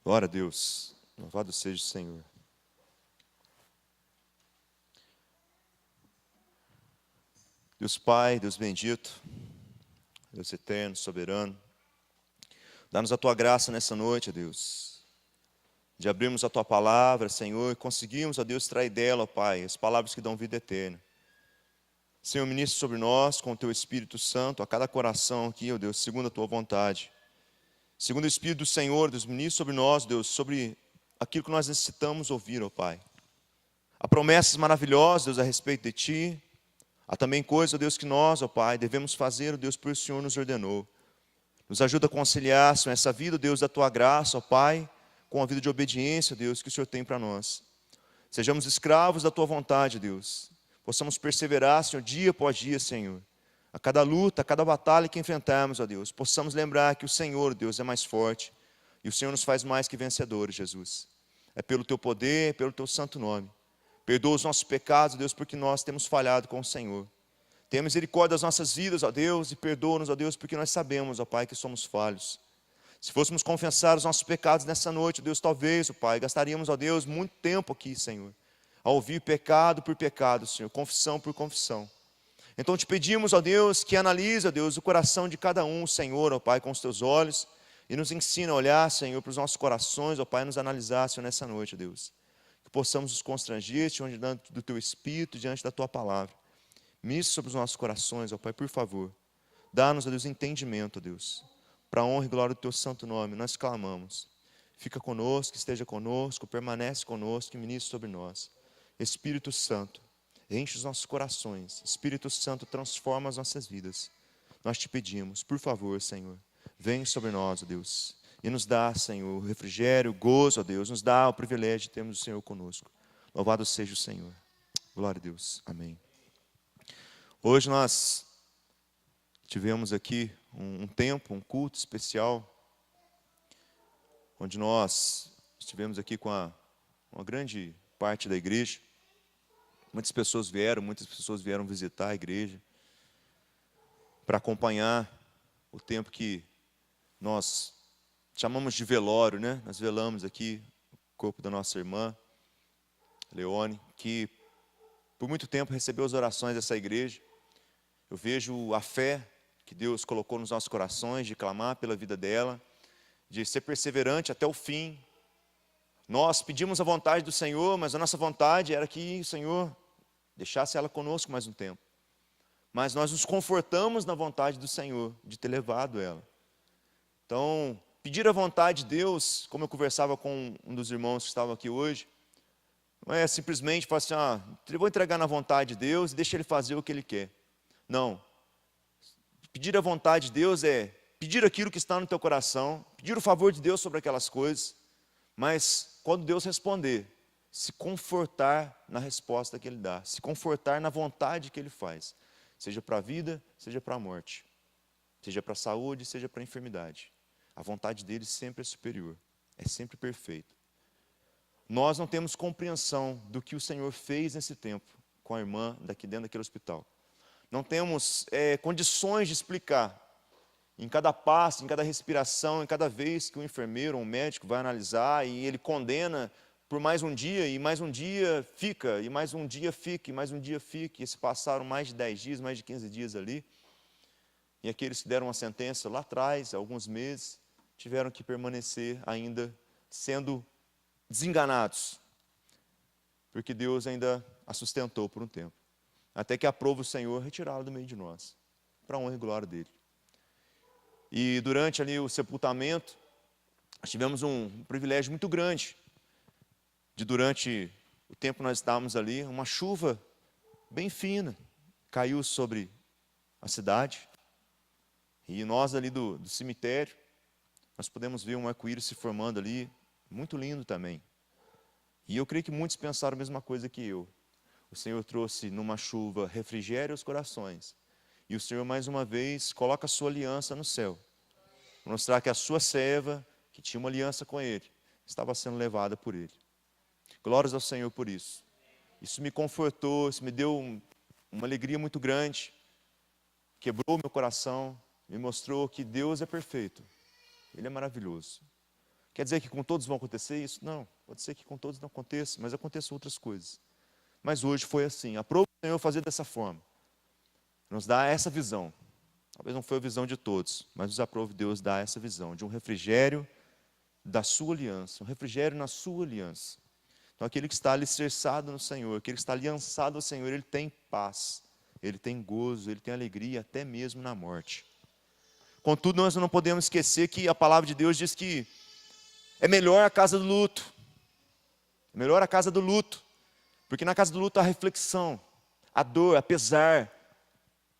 Glória a Deus, louvado seja o Senhor. Deus Pai, Deus bendito, Deus eterno, soberano, dá-nos a Tua graça nessa noite, Deus, de abrirmos a Tua palavra, Senhor, e conseguirmos, ó Deus, extrair dela, ó Pai, as palavras que dão vida eterna. Senhor, ministra sobre nós, com o Teu Espírito Santo, a cada coração aqui, ó Deus, segundo a Tua vontade. Segundo o Espírito do Senhor, Deus, ministra sobre nós, Deus, sobre aquilo que nós necessitamos ouvir, ó Pai. Há promessas maravilhosas, Deus, a respeito de Ti. Há também coisas, ó Deus, que nós, ó Pai, devemos fazer, ó Deus, por o Senhor nos ordenou. Nos ajuda a conciliar, Senhor, essa vida, Deus, da Tua graça, ó Pai, com a vida de obediência, Deus, que o Senhor tem para nós. Sejamos escravos da Tua vontade, Deus. Possamos perseverar, Senhor, dia após dia, Senhor. A cada luta, a cada batalha que enfrentarmos, ó Deus, possamos lembrar que o Senhor, Deus, é mais forte. E o Senhor nos faz mais que vencedores, Jesus. É pelo Teu poder, é pelo Teu santo nome. Perdoa os nossos pecados, Deus, porque nós temos falhado com o Senhor. Tenha misericórdia das nossas vidas, ó Deus, e perdoa-nos, ó Deus, porque nós sabemos, ó Pai, que somos falhos. Se fôssemos confessar os nossos pecados nessa noite, ó Deus, talvez, ó Pai, gastaríamos, ó Deus, muito tempo aqui, Senhor, a ouvir pecado por pecado, Senhor, confissão por confissão. Então te pedimos, ó Deus, que analise, ó Deus, o coração de cada um, Senhor, ó Pai, com os Teus olhos, e nos ensina a olhar, Senhor, para os nossos corações, ó Pai, nos analisar, Senhor, nessa noite, ó Deus. Que possamos nos constranger diante do Teu Espírito, diante da Tua palavra. Ministra sobre os nossos corações, ó Pai, por favor. Dá-nos, ó Deus, entendimento, ó Deus. Para a honra e glória do Teu santo nome, nós clamamos. Fica conosco, esteja conosco, permanece conosco e ministra sobre nós. Espírito Santo, enche os nossos corações. Espírito Santo, transforma as nossas vidas. Nós te pedimos, por favor, Senhor, vem sobre nós, ó Deus. E nos dá, Senhor, o refrigério, o gozo, ó Deus. Nos dá o privilégio de termos o Senhor conosco. Louvado seja o Senhor. Glória a Deus. Amém. Hoje nós tivemos aqui um tempo, um culto especial, onde nós estivemos aqui com uma grande parte da igreja. Muitas pessoas vieram visitar a igreja para acompanhar o tempo que nós chamamos de velório, né? Nós velamos aqui o corpo da nossa irmã, Leone, que por muito tempo recebeu as orações dessa igreja. Eu vejo a fé que Deus colocou nos nossos corações de clamar pela vida dela, de ser perseverante até o fim. Nós pedimos a vontade do Senhor, mas a nossa vontade era que o Senhor deixasse ela conosco mais um tempo. Mas nós nos confortamos na vontade do Senhor, de ter levado ela. Então, pedir a vontade de Deus, como eu conversava com um dos irmãos que estavam aqui hoje, não é simplesmente falar assim, eu vou entregar na vontade de Deus e deixa Ele fazer o que Ele quer. Não. Pedir a vontade de Deus é pedir aquilo que está no teu coração, pedir o favor de Deus sobre aquelas coisas, mas quando Deus responder, se confortar na resposta que Ele dá, se confortar na vontade que Ele faz, seja para a vida, seja para a morte, seja para a saúde, seja para a enfermidade. A vontade dele sempre é superior, é sempre perfeita. Nós não temos compreensão do que o Senhor fez nesse tempo com a irmã daqui dentro daquele hospital. Não temos condições de explicar em cada passo, em cada respiração, em cada vez que o enfermeiro ou o médico vai analisar e ele condena por mais um dia, e mais um dia fica, e mais um dia fica, e mais um dia fica. E se passaram mais de 10 dias, mais de 15 dias ali. E aqueles que deram uma sentença lá atrás, alguns meses, tiveram que permanecer ainda sendo desenganados, porque Deus ainda a sustentou por um tempo, até que aprove o Senhor retirá-la do meio de nós, para a honra e glória dele. E durante ali o sepultamento, nós tivemos um privilégio muito grande, de durante o tempo que nós estávamos ali, uma chuva bem fina, caiu sobre a cidade, e nós ali do cemitério, nós podemos ver um arco-íris se formando ali, muito lindo também. E eu creio que muitos pensaram a mesma coisa que eu. O Senhor trouxe numa chuva refrigério aos corações. E o Senhor, mais uma vez, coloca a sua aliança no céu. Para mostrar que a sua serva, que tinha uma aliança com Ele, estava sendo levada por Ele. Glórias ao Senhor por isso. Isso me confortou, isso me deu uma alegria muito grande. Quebrou meu coração, me mostrou que Deus é perfeito. Ele é maravilhoso. Quer dizer que com todos vão acontecer isso? Não, pode ser que com todos não aconteça, mas aconteçam outras coisas. Mas hoje foi assim, aprove o Senhor fazer dessa forma. Nos dá essa visão. Talvez não foi a visão de todos, mas nos aprove Deus dar essa visão de um refrigério da sua aliança, um refrigério na sua aliança. Então aquele que está alicerçado no Senhor, aquele que está aliançado ao Senhor, ele tem paz, ele tem gozo, ele tem alegria, até mesmo na morte. Contudo, nós não podemos esquecer que a palavra de Deus diz que é melhor a casa do luto. É melhor a casa do luto, porque na casa do luto há reflexão, a dor, a pesar.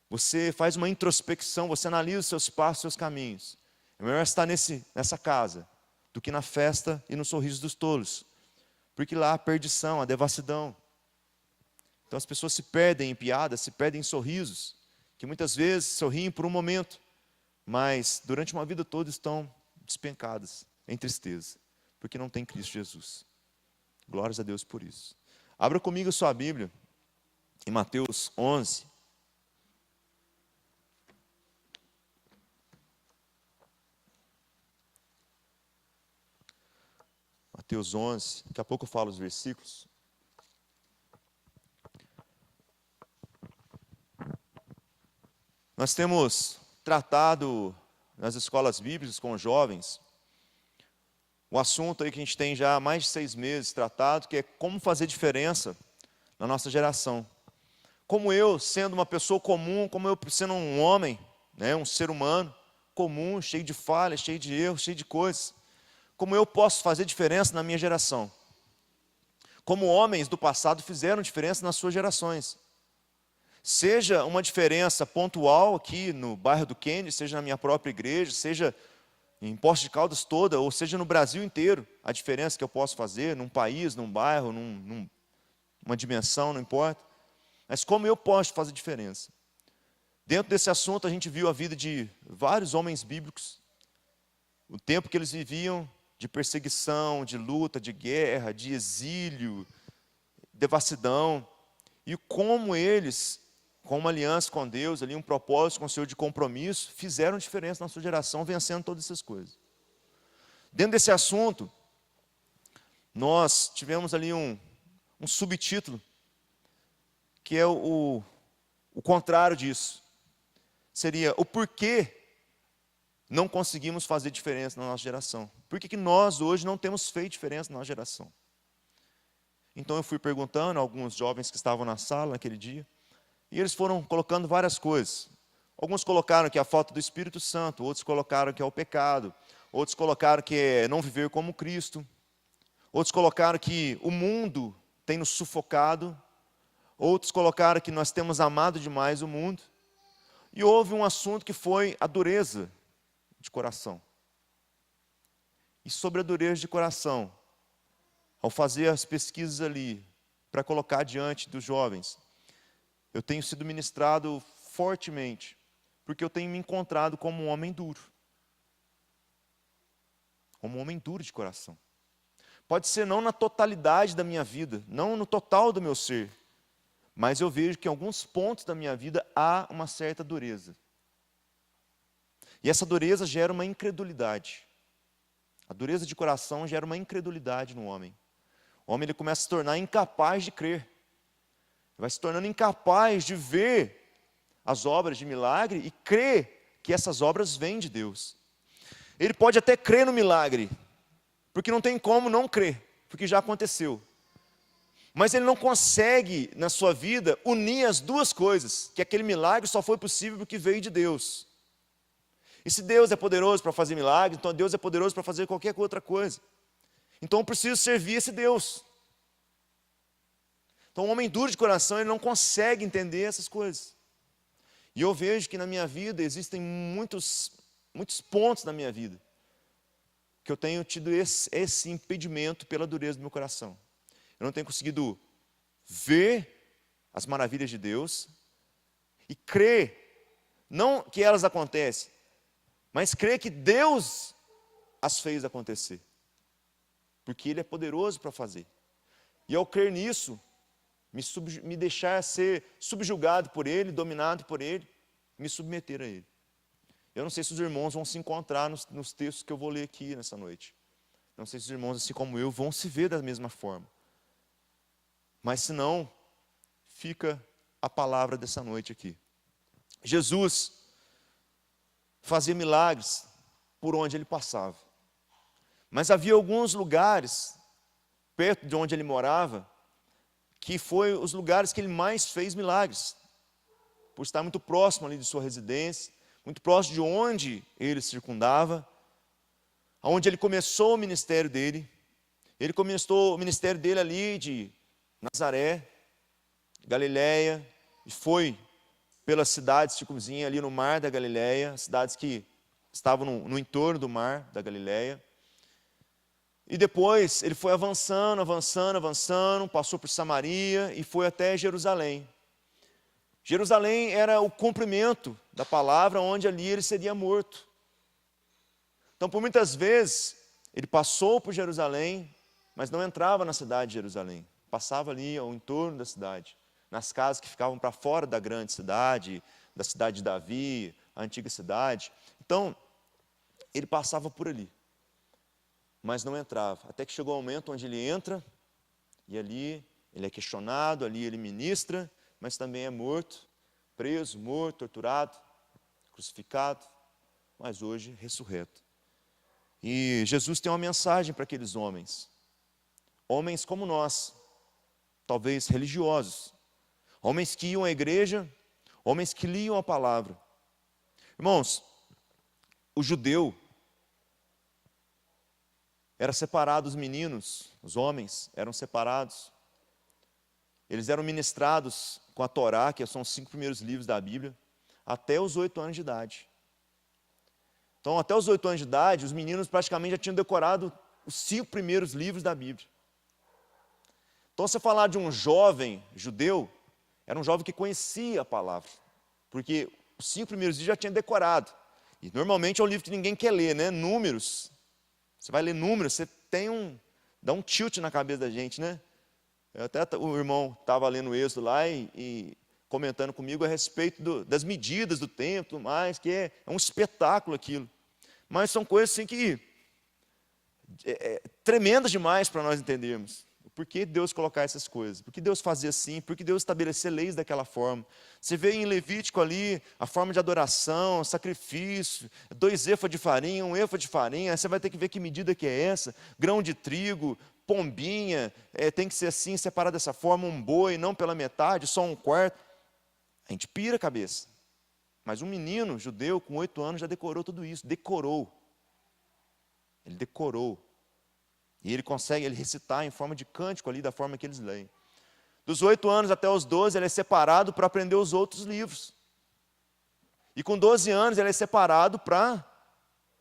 Você faz uma introspecção, você analisa os seus passos, os seus caminhos. É melhor estar nessa casa do que na festa e no sorriso dos tolos. Porque lá há perdição, há devassidão. Então as pessoas se perdem em piadas, se perdem em sorrisos, que muitas vezes sorriem por um momento, mas durante uma vida toda estão despencadas em tristeza, porque não tem Cristo Jesus. Glórias a Deus por isso. Abra comigo a sua Bíblia, em Mateus 11. Mateus 11, daqui a pouco eu falo os versículos. Nós temos tratado nas escolas bíblicas com os jovens, um assunto aí que a gente tem já há mais de 6 meses tratado, que é como fazer diferença na nossa geração. Como eu, sendo uma pessoa comum, como eu sendo um homem, né, um ser humano comum, cheio de falhas, cheio de erros, cheio de coisas, como eu posso fazer diferença na minha geração? Como homens do passado fizeram diferença nas suas gerações. Seja uma diferença pontual aqui no bairro do Kennedy, seja na minha própria igreja, seja em Poços de Caldas toda, ou seja no Brasil inteiro, a diferença que eu posso fazer num país, num bairro, numa dimensão, não importa. Mas como eu posso fazer diferença? Dentro desse assunto a gente viu a vida de vários homens bíblicos, o tempo que eles viviam de perseguição, de luta, de guerra, de exílio, devassidão, e como eles, com uma aliança com Deus, ali um propósito com o Senhor de compromisso, fizeram diferença na sua geração, vencendo todas essas coisas. Dentro desse assunto, nós tivemos ali um subtítulo, que é o contrário disso. Seria o porquê não conseguimos fazer diferença na nossa geração. Por que nós hoje não temos feito diferença na nossa geração? Então eu fui perguntando a alguns jovens que estavam na sala naquele dia, e eles foram colocando várias coisas. Alguns colocaram que é a falta do Espírito Santo, outros colocaram que é o pecado, outros colocaram que é não viver como Cristo, outros colocaram que o mundo tem nos sufocado, outros colocaram que nós temos amado demais o mundo. E houve um assunto que foi a dureza de coração. E sobre a dureza de coração, ao fazer as pesquisas ali, para colocar diante dos jovens, eu tenho sido ministrado fortemente, porque eu tenho me encontrado como um homem duro. Como um homem duro de coração. Pode ser não na totalidade da minha vida, não no total do meu ser, mas eu vejo que em alguns pontos da minha vida há uma certa dureza. E essa dureza gera uma incredulidade. A dureza de coração gera uma incredulidade no homem. O homem ele começa a se tornar incapaz de crer. Vai se tornando incapaz de ver as obras de milagre e crer que essas obras vêm de Deus. Ele pode até crer no milagre, porque não tem como não crer, porque já aconteceu. Mas ele não consegue, na sua vida, unir as duas coisas, que aquele milagre só foi possível porque veio de Deus. E se Deus é poderoso para fazer milagre, então Deus é poderoso para fazer qualquer outra coisa. Então eu preciso servir esse Deus. Então o homem duro de coração, ele não consegue entender essas coisas. E eu vejo que na minha vida existem muitos pontos na minha vida que eu tenho tido esse impedimento pela dureza do meu coração. Eu não tenho conseguido ver as maravilhas de Deus e crer, não que elas acontecem, mas crer que Deus as fez acontecer. Porque Ele é poderoso para fazer. E ao crer nisso, me deixar ser subjugado por Ele, dominado por Ele, me submeter a Ele. Eu não sei se os irmãos vão se encontrar nos textos que eu vou ler aqui nessa noite. Não sei se os irmãos, assim como eu, vão se ver da mesma forma. Mas se não, fica a palavra dessa noite aqui. Jesus fazia milagres por onde ele passava. Mas havia alguns lugares, perto de onde ele morava, que foi os lugares que ele mais fez milagres. Por estar muito próximo ali de sua residência, muito próximo de onde ele circundava, onde ele começou o ministério dele. Ele começou o ministério dele ali de Nazaré, Galiléia, e foi pelas cidades circunvizinhas ali no mar da Galiléia, cidades que estavam no entorno do mar da Galiléia. E depois ele foi avançando, passou por Samaria e foi até Jerusalém. Jerusalém era o cumprimento da palavra, onde ali ele seria morto. Então, por muitas vezes, ele passou por Jerusalém, mas não entrava na cidade de Jerusalém. Passava ali ao entorno da cidade, nas casas que ficavam para fora da grande cidade, da cidade de Davi, a antiga cidade. Então, ele passava por ali, mas não entrava. Até que chegou o momento onde ele entra, e ali ele é questionado, ali ele ministra, mas também é morto, preso, morto, torturado, crucificado, mas hoje ressurreto. E Jesus tem uma mensagem para aqueles homens. Homens como nós, talvez religiosos. Homens que iam à igreja, homens que liam a palavra. Irmãos, o judeu era separado, os meninos, os homens eram separados. Eles eram ministrados com a Torá, que são os 5 primeiros livros da Bíblia, até os 8 anos de idade. Então, até os 8 anos de idade, os meninos praticamente já tinham decorado os 5 primeiros livros da Bíblia. Então, se falar de um jovem judeu, era um jovem que conhecia a palavra, porque os 5 primeiros livros já tinha decorado. E normalmente é um livro que ninguém quer ler, né? Números. Você vai ler Números, você dá um tilt na cabeça da gente, né? Até o irmão estava lendo o Êxodo lá e comentando comigo a respeito das medidas do templo, mais, que é um espetáculo aquilo. Mas são coisas assim que tremendas demais para nós entendermos. Por que Deus colocar essas coisas? Por que Deus fazia assim? Por que Deus estabelecer leis daquela forma? Você vê em Levítico ali a forma de adoração, sacrifício, 2 êfas de farinha, 1 êfa de farinha, aí você vai ter que ver que medida que é essa, grão de trigo, pombinha, tem que ser assim, separado dessa forma, um boi, não pela metade, só 1/4. A gente pira a cabeça. Mas um menino judeu com 8 anos já decorou tudo isso, decorou. Ele decorou. E ele consegue recitar em forma de cântico ali, da forma que eles leem. Dos 8 anos até os 12, ele é separado para aprender os outros livros. E com 12 anos, ele é separado para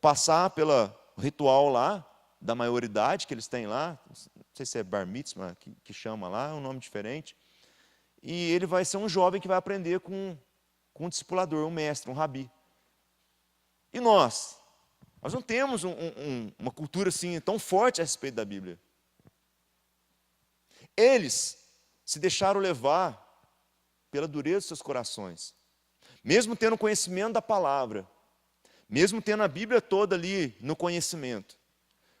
passar pelo ritual lá, da maioridade que eles têm lá. Não sei se é bar mitzvah que chama lá, é um nome diferente. E ele vai ser um jovem que vai aprender com um discipulador, um mestre, um rabi. E nós? Nós não temos uma cultura assim tão forte a respeito da Bíblia. Eles se deixaram levar pela dureza dos seus corações. Mesmo tendo conhecimento da palavra, mesmo tendo a Bíblia toda ali no conhecimento,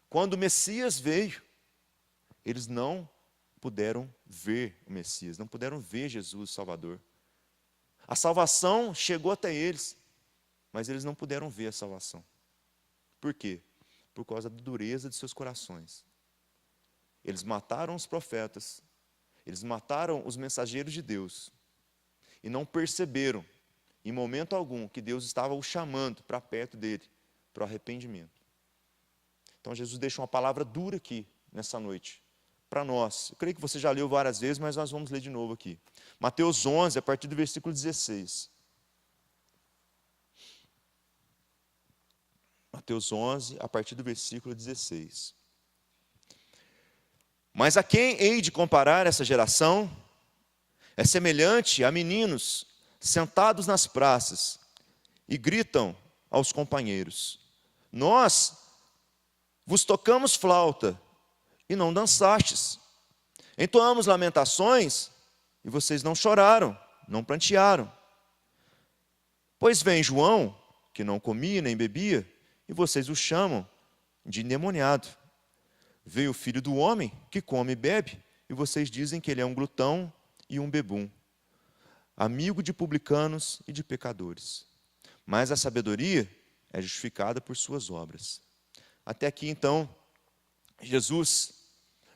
quando o Messias veio, eles não puderam ver o Messias, não puderam ver Jesus, o Salvador. A salvação chegou até eles, mas eles não puderam ver a salvação. Por quê? Por causa da dureza de seus corações. Eles mataram os profetas, eles mataram os mensageiros de Deus, e não perceberam, em momento algum, que Deus estava o chamando para perto dele, para o arrependimento. Então Jesus deixa uma palavra dura aqui, nessa noite, para nós. Eu creio que você já leu várias vezes, mas nós vamos ler de novo aqui. Mateus 11, a partir do versículo 16. Mateus 11, a partir do versículo 16. Mas a quem hei de comparar essa geração? É semelhante a meninos sentados nas praças e gritam aos companheiros: nós vos tocamos flauta e não dançastes. Entoamos lamentações e vocês não choraram, não prantearam. Pois vem João, que não comia nem bebia, e vocês o chamam de endemoniado. veio o Filho do Homem, que come e bebe, e vocês dizem que ele é um glutão e um bebum, amigo de publicanos e de pecadores. Mas a sabedoria é justificada por suas obras. Até aqui, então, Jesus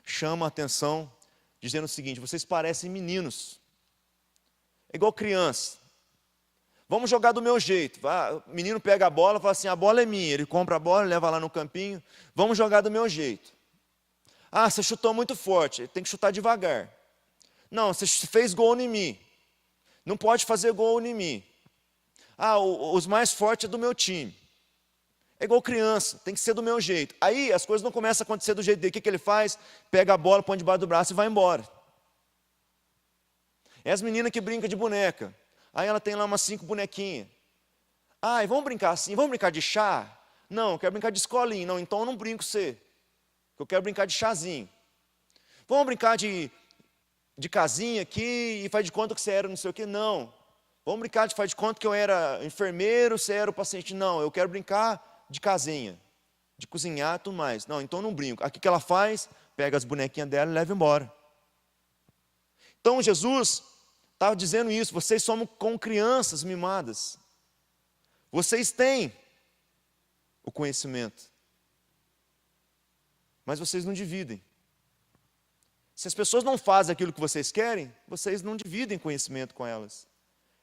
chama a atenção, dizendo o seguinte: vocês parecem meninos, é igual criança. Vamos jogar do meu jeito. O menino pega a bola e fala assim: a bola é minha. Ele compra a bola, leva lá no campinho. Vamos jogar do meu jeito. Ah, você chutou muito forte, tem que chutar devagar. Não, você fez gol em mim. Não pode fazer gol em mim. Ah, os mais fortes é do meu time. É igual criança, tem que ser do meu jeito. Aí as coisas não começam a acontecer do jeito dele. O que ele faz? Pega a bola, põe debaixo do braço e vai embora. É as meninas que brincam de boneca. Aí ela tem lá umas 5 bonequinhas. Ah, e vamos brincar assim? Vamos brincar de chá? Não, eu quero brincar de escolinha. Não, então eu não brinco com você. Eu quero brincar de chazinho. Vamos brincar de casinha aqui e faz de conta que você era não sei o quê? Não. Vamos brincar de faz de conta que eu era enfermeiro, você era o paciente? Não, eu quero brincar de casinha, de cozinhar e tudo mais. Não, então eu não brinco. Aqui que ela faz? Pega as bonequinhas dela e leva embora. Então Jesus estava dizendo isso: vocês são como crianças mimadas. Vocês têm o conhecimento, mas vocês não dividem. Se as pessoas não fazem aquilo que vocês querem, vocês não dividem conhecimento com elas.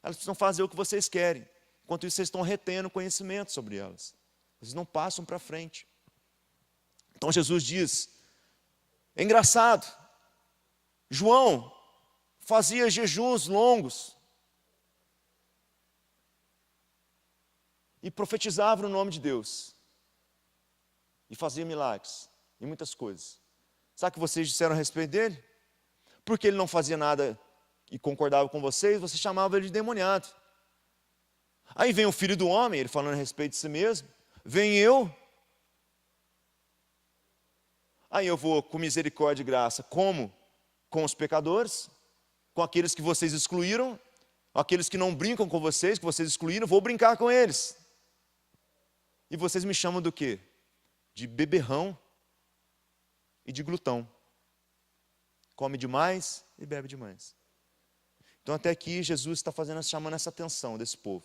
Elas precisam fazer o que vocês querem. Enquanto isso, vocês estão retendo conhecimento sobre elas. Vocês não passam para frente. Então Jesus diz, é engraçado, João fazia jejuns longos e profetizava no nome de Deus. E fazia milagres e muitas coisas. Sabe o que vocês disseram a respeito dele? Porque ele não fazia nada e concordava com vocês, você chamava ele de demoniado. Aí vem o Filho do Homem, ele falando a respeito de si mesmo. Vem eu. Aí eu vou com misericórdia e graça, como com os pecadores, com aqueles que vocês excluíram, aqueles que não brincam com vocês, que vocês excluíram, vou brincar com eles. E vocês me chamam do quê? De beberrão e de glutão. Come demais e bebe demais. Então até aqui Jesus está chamando essa atenção desse povo.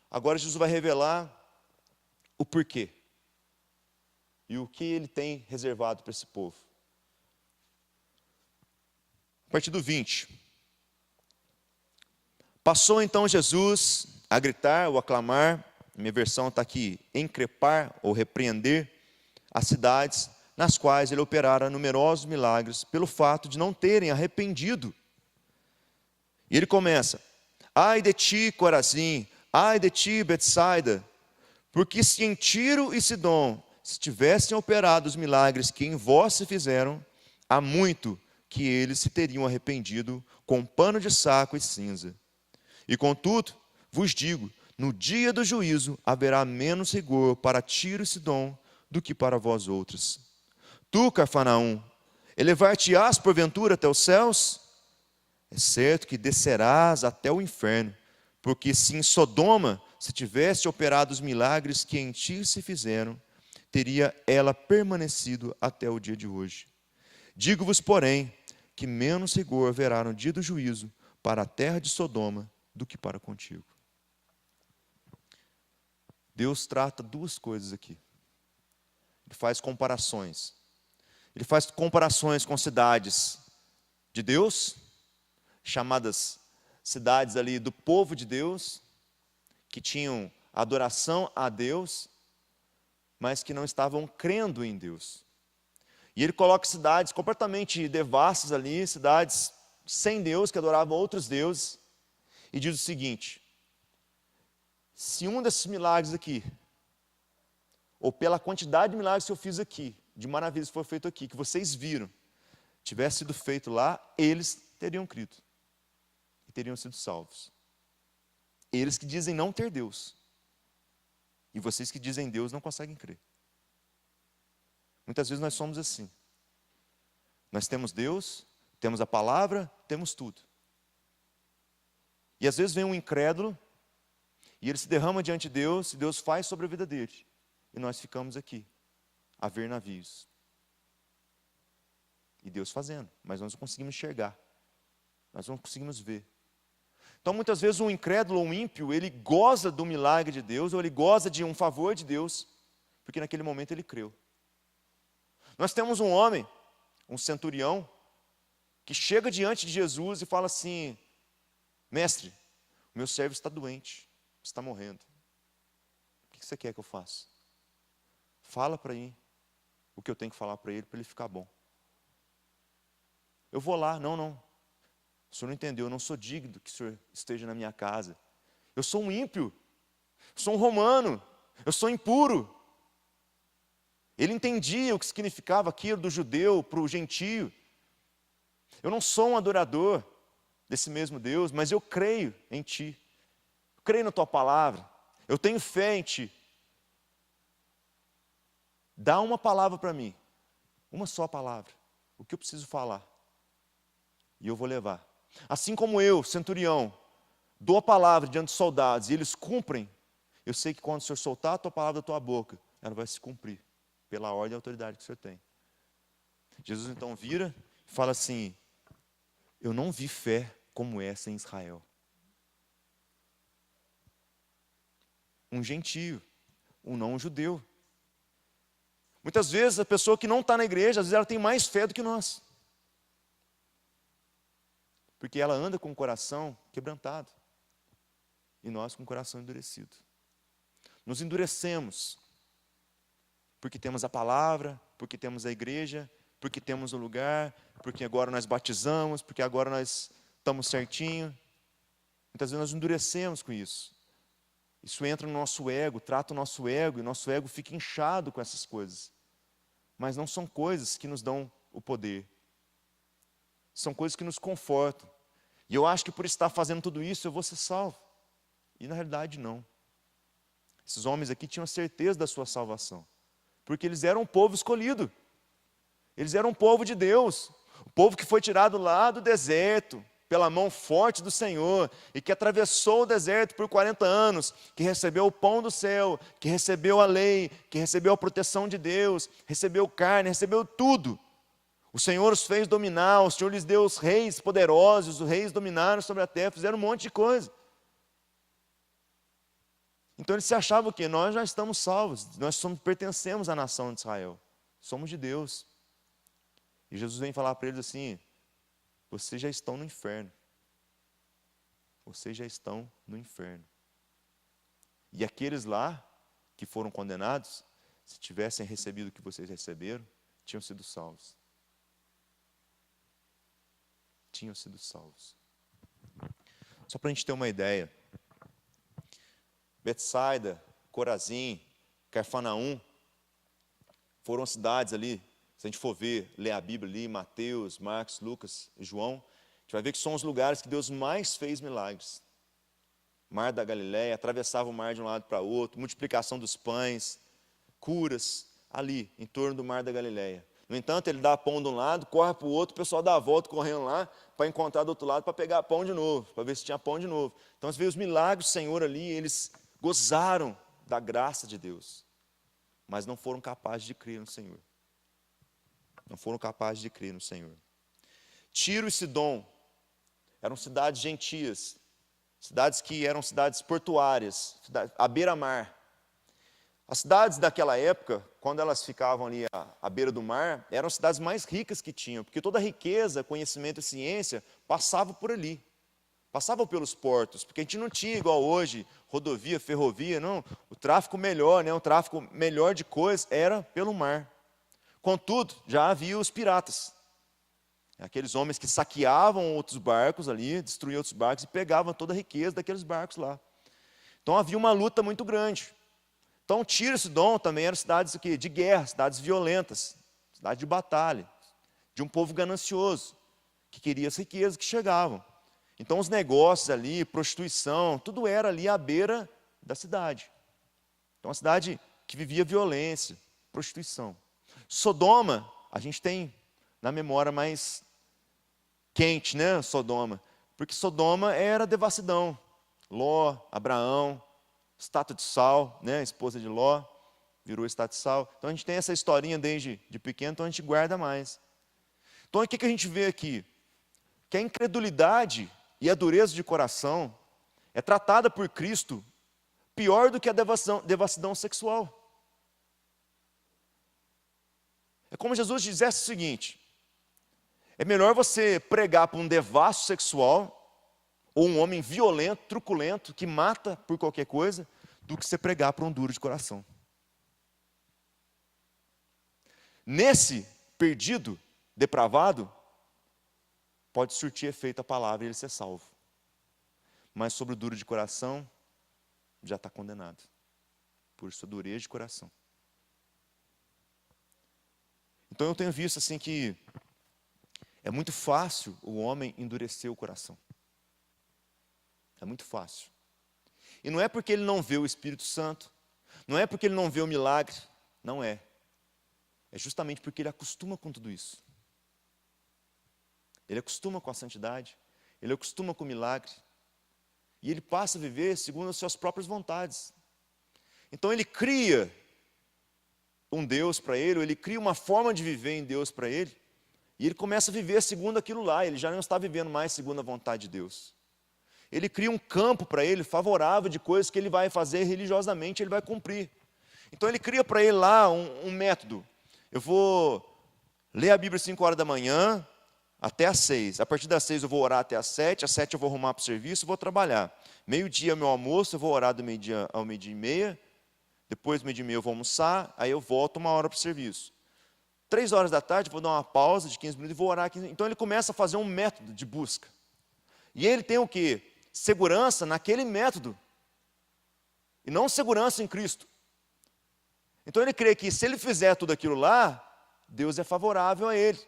Agora Jesus vai revelar o porquê. E o que ele tem reservado para esse povo. A partir do 20. Passou então Jesus a gritar ou a clamar, minha versão está aqui, encrepar ou repreender as cidades nas quais ele operara numerosos milagres, pelo fato de não terem arrependido. E ele começa, ai de ti, Corazim, ai de ti, Betsaida, porque se em Tiro e Sidom se tivessem operado os milagres que em vós se fizeram, há muito que eles se teriam arrependido com pano de saco e cinza. E contudo, vos digo, no dia do juízo haverá menos rigor para Tiro e Sidom do que para vós outros. Tu, Cafarnaum, elevar-te-ás porventura até os céus? É certo que descerás até o inferno, porque se em Sodoma se tivesse operado os milagres que em ti se fizeram, teria ela permanecido até o dia de hoje. Digo-vos, porém, que menos rigor haverá no dia do juízo para a terra de Sodoma do que para contigo. Deus trata duas coisas aqui. Ele faz comparações. Ele faz comparações com cidades de Deus, chamadas cidades ali do povo de Deus, que tinham adoração a Deus, mas que não estavam crendo em Deus. E ele coloca cidades completamente devassas ali, cidades sem Deus, que adoravam outros deuses, e diz o seguinte, se um desses milagres aqui, ou pela quantidade de milagres que eu fiz aqui, de maravilhas que foi feito aqui, que vocês viram, tivesse sido feito lá, eles teriam crido. E teriam sido salvos. Eles que dizem não ter Deus. E vocês que dizem Deus não conseguem crer. Muitas vezes nós somos assim. Nós temos Deus, temos a palavra, temos tudo. E às vezes vem um incrédulo, e ele se derrama diante de Deus, e Deus faz sobre a vida dele. E nós ficamos aqui, a ver navios. E Deus fazendo, mas nós não conseguimos enxergar. Nós não conseguimos ver. Então, muitas vezes, um incrédulo ou um ímpio, ele goza do milagre de Deus, ou ele goza de um favor de Deus, porque naquele momento ele creu. Nós temos um homem, um centurião, que chega diante de Jesus e fala assim: mestre, o meu servo está doente, está morrendo. O que você quer que eu faça? Fala para mim o que eu tenho que falar para ele ficar bom. Eu vou lá. Não. O senhor não entendeu, eu não sou digno que o senhor esteja na minha casa. Eu sou um ímpio, eu sou um romano, eu sou impuro. Ele entendia o que significava aquilo do judeu para o gentio. Eu não sou um adorador desse mesmo Deus, mas eu creio em Ti. Eu creio na Tua palavra. Eu tenho fé em Ti. Dá uma palavra para mim. Uma só palavra. O que eu preciso falar. E eu vou levar. Assim como eu, centurião, dou a palavra diante dos soldados e eles cumprem, eu sei que quando o Senhor soltar a Tua palavra da Tua boca, ela vai se cumprir. Pela ordem e autoridade que o Senhor tem. Jesus então vira e fala assim: eu não vi fé como essa em Israel. Um gentio, um não judeu. Muitas vezes a pessoa que não está na igreja, às vezes ela tem mais fé do que nós. Porque ela anda com o coração quebrantado. E nós com o coração endurecido. Nos endurecemos. Porque temos a palavra, porque temos a igreja, porque temos o lugar, porque agora nós batizamos, porque agora nós estamos certinho. Muitas vezes nós endurecemos com isso. Isso entra no nosso ego, trata o nosso ego, e o nosso ego fica inchado com essas coisas. Mas não são coisas que nos dão o poder. São coisas que nos confortam. E eu acho que por estar fazendo tudo isso, eu vou ser salvo. E na realidade não. Esses homens aqui tinham certeza da sua salvação. Porque eles eram um povo escolhido. Eles eram um povo de Deus. O povo que foi tirado lá do deserto, pela mão forte do Senhor, e que atravessou o deserto por 40 anos, que recebeu o pão do céu, que recebeu a lei, que recebeu a proteção de Deus, recebeu carne, recebeu tudo. O Senhor os fez dominar, o Senhor lhes deu os reis poderosos, os reis dominaram sobre a terra, fizeram um monte de coisa. Então eles se achavam que nós já estamos salvos, nós pertencemos à nação de Israel, somos de Deus. E Jesus vem falar para eles assim: vocês já estão no inferno. Vocês já estão no inferno. E aqueles lá que foram condenados, se tivessem recebido o que vocês receberam, tinham sido salvos. Tinham sido salvos. Só para a gente ter uma ideia, Betsaida, Corazim, Cafarnaum, foram cidades ali, se a gente for ver, ler a Bíblia ali, Mateus, Marcos, Lucas e João, a gente vai ver que são os lugares que Deus mais fez milagres. Mar da Galileia, atravessava o mar de um lado para o outro, multiplicação dos pães, curas, ali, em torno do Mar da Galileia. No entanto, ele dá pão de um lado, corre para o outro, o pessoal dá a volta correndo lá, para encontrar do outro lado, para pegar pão de novo, para ver se tinha pão de novo. Então, você vê os milagres do Senhor ali, eles gozaram da graça de Deus, mas não foram capazes de crer no Senhor. Não foram capazes de crer no Senhor. Tiro e Sidom eram cidades gentias, cidades que eram cidades portuárias, à beira-mar. As cidades daquela época, quando elas ficavam ali à beira do mar, eram as cidades mais ricas que tinham, porque toda a riqueza, conhecimento e ciência passava por ali. Passavam pelos portos, porque a gente não tinha igual hoje, rodovia, ferrovia, não. O tráfico melhor, né, o tráfico melhor de coisas era pelo mar. Contudo, já havia os piratas. Aqueles homens que saqueavam outros barcos ali, destruíam outros barcos e pegavam toda a riqueza daqueles barcos lá. Então havia uma luta muito grande. Então Tiro e Sidom também eram cidades de guerra, cidades violentas, cidades de batalha, de um povo ganancioso, que queria as riquezas que chegavam. Então os negócios ali, prostituição, tudo era ali à beira da cidade. Então uma cidade que vivia violência, prostituição. Sodoma, a gente tem na memória mais quente, né, Sodoma, porque Sodoma era devassidão. Ló, Abraão, estátua de sal, né, esposa de Ló, virou estátua de sal. Então a gente tem essa historinha desde pequeno, então a gente guarda mais. Então, o que a gente vê aqui? Que a incredulidade e a dureza de coração é tratada por Cristo pior do que a devassidão sexual. É como Jesus dissesse o seguinte: é melhor você pregar para um devasso sexual, ou um homem violento, truculento, que mata por qualquer coisa, do que você pregar para um duro de coração. Nesse perdido, depravado, pode surtir efeito a palavra e ele ser salvo. Mas sobre o duro de coração, já está condenado, por sua dureza de coração. Então eu tenho visto assim que é muito fácil o homem endurecer o coração. É muito fácil. E não é porque ele não vê o Espírito Santo, não é porque ele não vê o milagre, não é. É justamente porque ele acostuma com tudo isso. Ele acostuma com a santidade, ele acostuma com o milagre, e ele passa a viver segundo as suas próprias vontades. Então ele cria um Deus para ele, ou ele cria uma forma de viver em Deus para ele, e ele começa a viver segundo aquilo lá, ele já não está vivendo mais segundo a vontade de Deus. Ele cria um campo para ele favorável de coisas que ele vai fazer religiosamente, ele vai cumprir. Então ele cria para ele lá um método. Eu vou ler a Bíblia às 5 horas da manhã, até às 6. A partir das 6 eu vou orar até às 7, às 7 eu vou arrumar para o serviço e vou trabalhar. Meio-dia é meu almoço, eu vou orar do meio-dia ao meio-dia e meia. Depois do meio-dia e meia eu vou almoçar, aí eu volto 1 hora para o serviço. 3 horas da tarde eu vou dar uma pausa de 15 minutos e vou orar 15 minutos. Então ele começa a fazer um método de busca. E ele tem o quê? Segurança naquele método. E não segurança em Cristo. Então ele crê que se ele fizer tudo aquilo lá, Deus é favorável a ele.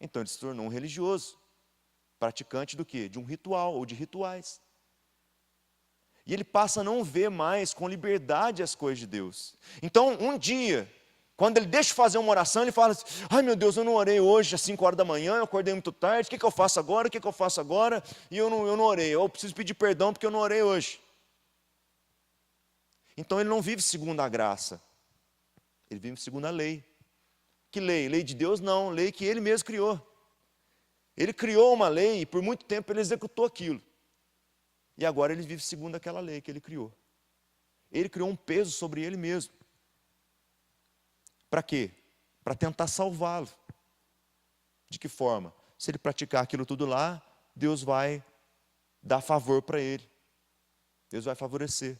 Então ele se tornou um religioso. Praticante do quê? De um ritual ou de rituais. E ele passa a não ver mais com liberdade as coisas de Deus. Então um dia, quando ele deixa de fazer uma oração, ele fala assim: ai meu Deus, eu não orei hoje às 5 horas da manhã, eu acordei muito tarde, o que eu faço agora? O que eu faço agora? E eu não orei, eu preciso pedir perdão porque eu não orei hoje. Então ele não vive segundo a graça, ele vive segundo a lei. Que lei? Lei de Deus? Não, lei que ele mesmo criou. Ele criou uma lei e por muito tempo ele executou aquilo. E agora ele vive segundo aquela lei que ele criou. Ele criou um peso sobre ele mesmo. Para quê? Para tentar salvá-lo. De que forma? Se ele praticar aquilo tudo lá, Deus vai dar favor para ele. Deus vai favorecer.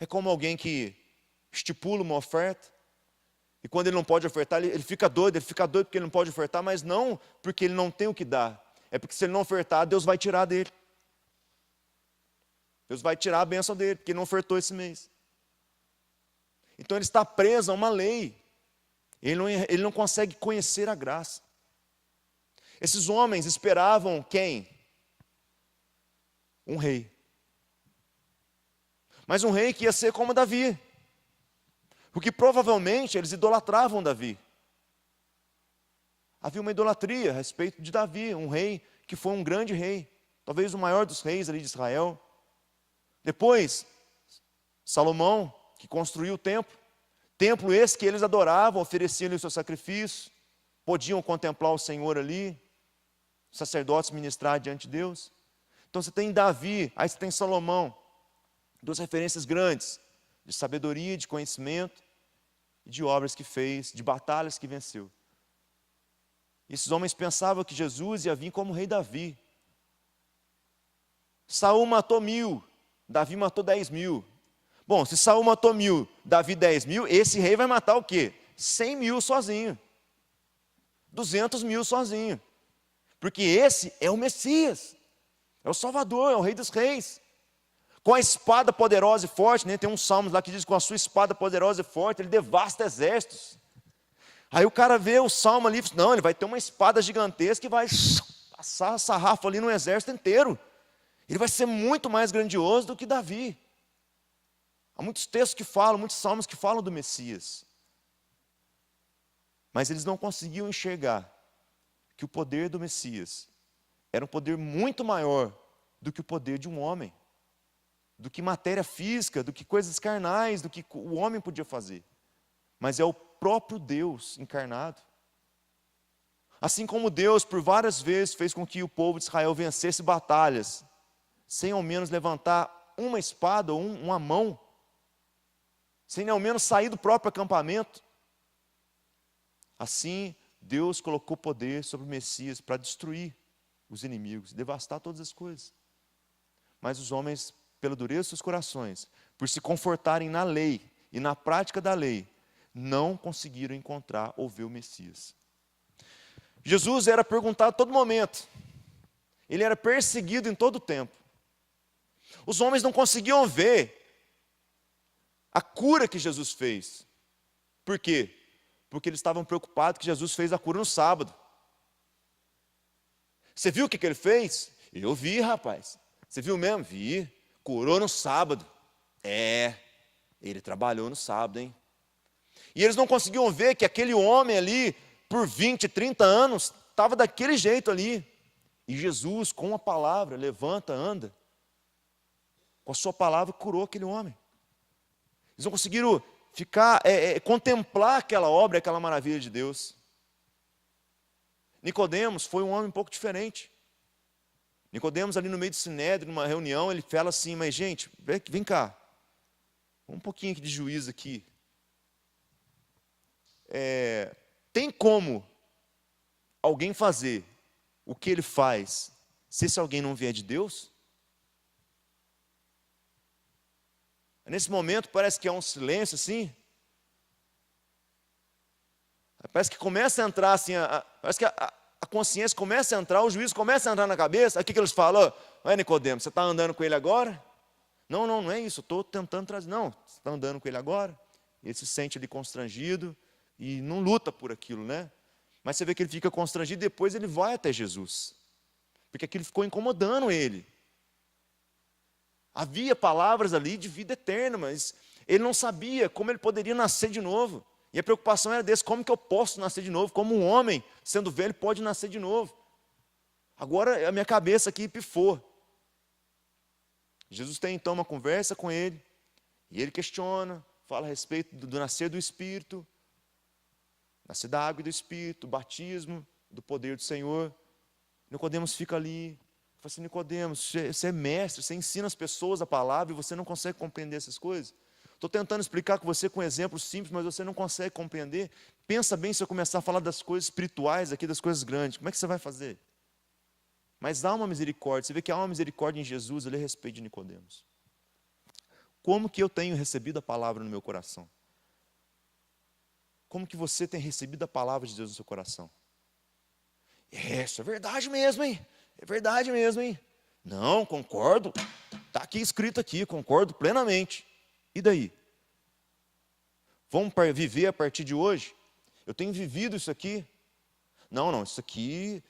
É como alguém que estipula uma oferta, e quando ele não pode ofertar, ele fica doido porque ele não pode ofertar, mas não porque ele não tem o que dar. É porque se ele não ofertar, Deus vai tirar dele. Deus vai tirar a bênção dele, porque ele não ofertou esse mês. Então ele está preso a uma lei. Ele não consegue conhecer a graça. Esses homens esperavam quem? Um rei. Mas um rei que ia ser como Davi. Porque provavelmente eles idolatravam Davi. Havia uma idolatria a respeito de Davi, um rei que foi um grande rei. Talvez o maior dos reis ali de Israel. Depois, Salomão, que construiu o templo. Templo esse que eles adoravam, ofereciam ali o seu sacrifício. Podiam contemplar o Senhor ali. Sacerdotes ministrar diante de Deus. Então você tem Davi, aí você tem Salomão. Duas referências grandes, de sabedoria, de conhecimento, e de obras que fez, de batalhas que venceu. E esses homens pensavam que Jesus ia vir como rei Davi. Saul matou 1000, Davi matou 10.000. Bom, se Saul matou 1000, Davi 10.000, esse rei vai matar o quê? 100.000 sozinho. 200.000 sozinho. Porque esse é o Messias, é o Salvador, é o Rei dos Reis. Com a espada poderosa e forte, né? Tem uns salmos lá que diz: com a sua espada poderosa e forte, ele devasta exércitos. Aí o cara vê o salmo ali, não, ele vai ter uma espada gigantesca e vai passar sarrafo ali no exército inteiro. Ele vai ser muito mais grandioso do que Davi. Há muitos textos que falam, muitos salmos que falam do Messias. Mas eles não conseguiam enxergar que o poder do Messias era um poder muito maior do que o poder de um homem, do que matéria física, do que coisas carnais, do que o homem podia fazer. Mas é o próprio Deus encarnado. Assim como Deus, por várias vezes, fez com que o povo de Israel vencesse batalhas, sem ao menos levantar uma espada ou uma mão, sem ao menos sair do próprio acampamento. Assim, Deus colocou poder sobre o Messias para destruir os inimigos, devastar todas as coisas. Mas os homens, pela dureza dos seus corações, por se confortarem na lei e na prática da lei, não conseguiram encontrar ou ver o Messias. Jesus era perguntado a todo momento. Ele era perseguido em todo o tempo. Os homens não conseguiam ver a cura que Jesus fez. Por quê? Porque eles estavam preocupados que Jesus fez a cura no sábado. Você viu o que ele fez? Eu vi, rapaz. Você viu mesmo? Vi. Curou no sábado. Ele trabalhou no sábado, hein? E eles não conseguiam ver que aquele homem ali, por 20, 30 anos, estava daquele jeito ali. E Jesus, com a palavra, levanta, anda. Com a sua palavra, curou aquele homem. Eles não conseguiram ficar, contemplar aquela obra, aquela maravilha de Deus. Nicodemos foi um homem um pouco diferente. Nicodemos ali no meio do sinédrio, numa reunião, ele fala assim, mas gente, vem cá. Um pouquinho aqui de juízo aqui. Tem como alguém fazer o que ele faz se esse alguém não vier de Deus? Nesse momento parece que há um silêncio assim. Parece que começa a entrar assim, parece que a consciência começa a entrar, o juízo começa a entrar na cabeça. Aí o que eles falam? Nicodemo, você está andando com ele agora? Não é isso, eu estou tentando trazer. Não, você está andando com ele agora? Ele se sente ali constrangido e não luta por aquilo, né? Mas você vê que ele fica constrangido e depois ele vai até Jesus. Porque aquilo ficou incomodando ele. Havia palavras ali de vida eterna, mas ele não sabia como ele poderia nascer de novo. E a preocupação era desse, como que eu posso nascer de novo? Como um homem, sendo velho, pode nascer de novo? Agora a minha cabeça aqui pifou. Jesus tem então uma conversa com ele, e ele questiona, fala a respeito do nascer do Espírito, nascer da água e do Espírito, batismo, do poder do Senhor. Nicodemos fica ali, fala assim, Nicodemos, você é mestre, você ensina as pessoas a palavra e você não consegue compreender essas coisas? Estou tentando explicar com você com exemplos simples, mas você não consegue compreender. Pensa bem se eu começar a falar das coisas espirituais aqui, das coisas grandes, como é que você vai fazer? Mas há uma misericórdia, você vê que há uma misericórdia em Jesus, ele respeita de Nicodemos. Como que eu tenho recebido a palavra no meu coração? Como que você tem recebido a palavra de Deus no seu coração? Isso é verdade mesmo, hein? É verdade mesmo, hein? Não, concordo. Está aqui escrito aqui, concordo plenamente. E daí? Vamos viver a partir de hoje? Eu tenho vivido isso aqui? Não, isso aqui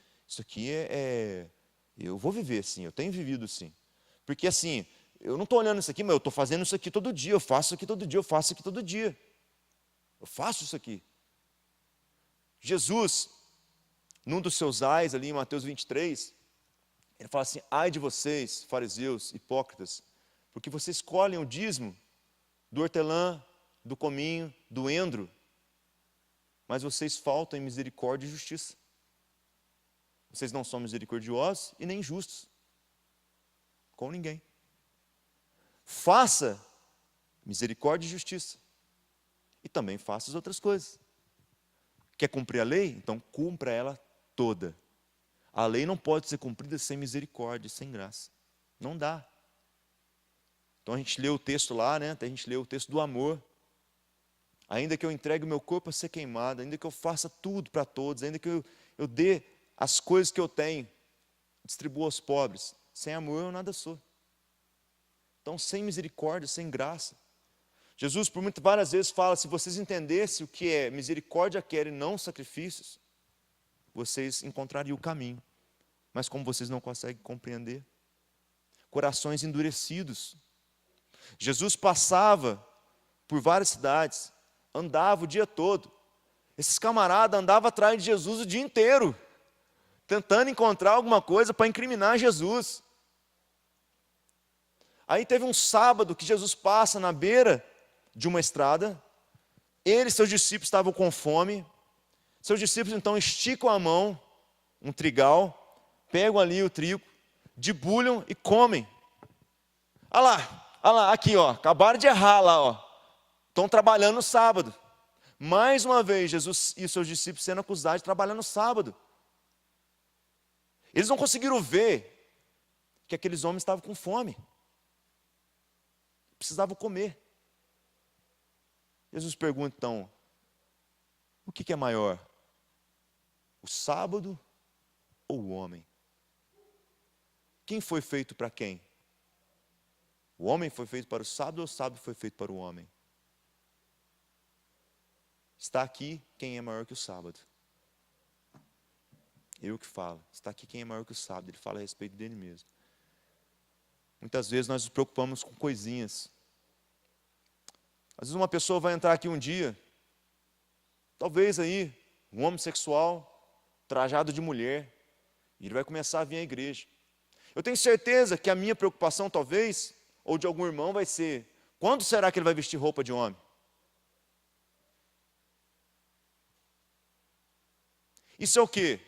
eu vou viver sim, eu tenho vivido sim. Porque assim, eu não estou olhando isso aqui, mas eu estou fazendo isso aqui todo dia, eu faço isso aqui todo dia, eu faço isso aqui todo dia. Eu faço isso aqui. Jesus, num dos seus ais, ali em Mateus 23, ele fala assim, ai de vocês, fariseus, hipócritas, porque vocês escolhem o dízimo do hortelã, do cominho, do endro, mas vocês faltam em misericórdia e justiça. Vocês não são misericordiosos e nem justos com ninguém. Faça misericórdia e justiça. E também faça as outras coisas. Quer cumprir a lei? Então cumpra ela toda. A lei não pode ser cumprida sem misericórdia, sem graça. Não dá. Então a gente lê o texto lá, né? A gente lê o texto do amor. Ainda que eu entregue o meu corpo a ser queimado, ainda que eu faça tudo para todos, ainda que eu dê as coisas que eu tenho, distribua aos pobres, sem amor eu nada sou. Então sem misericórdia, sem graça. Jesus por várias vezes fala, se vocês entendessem o que é misericórdia quer e não sacrifícios, vocês encontrariam o caminho. Mas como vocês não conseguem compreender, corações endurecidos. Jesus passava por várias cidades, andava o dia todo. Esses camaradas andavam atrás de Jesus o dia inteiro, tentando encontrar alguma coisa para incriminar Jesus. Aí teve um sábado que Jesus passa na beira de uma estrada, ele e seus discípulos estavam com fome, seus discípulos então esticam a mão um trigal, pegam ali o trigo, debulham e comem. Olha lá, aqui, ó, acabaram de errar lá, ó. Estão trabalhando no sábado. Mais uma vez, Jesus e os seus discípulos sendo acusados de trabalhar no sábado. Eles não conseguiram ver que aqueles homens estavam com fome. Precisavam comer. Jesus pergunta então, o que é maior? O sábado ou o homem? Quem foi feito para quem? O homem foi feito para o sábado ou o sábado foi feito para o homem? Está aqui quem é maior que o sábado. Eu que falo. Está aqui quem é maior que o sábado. Ele fala a respeito dele mesmo. Muitas vezes nós nos preocupamos com coisinhas. Às vezes uma pessoa vai entrar aqui um dia, talvez aí, um homossexual, trajado de mulher, e ele vai começar a vir à igreja. Eu tenho certeza que a minha preocupação, talvez, ou de algum irmão, vai ser, quando será que ele vai vestir roupa de homem? Isso é o quê?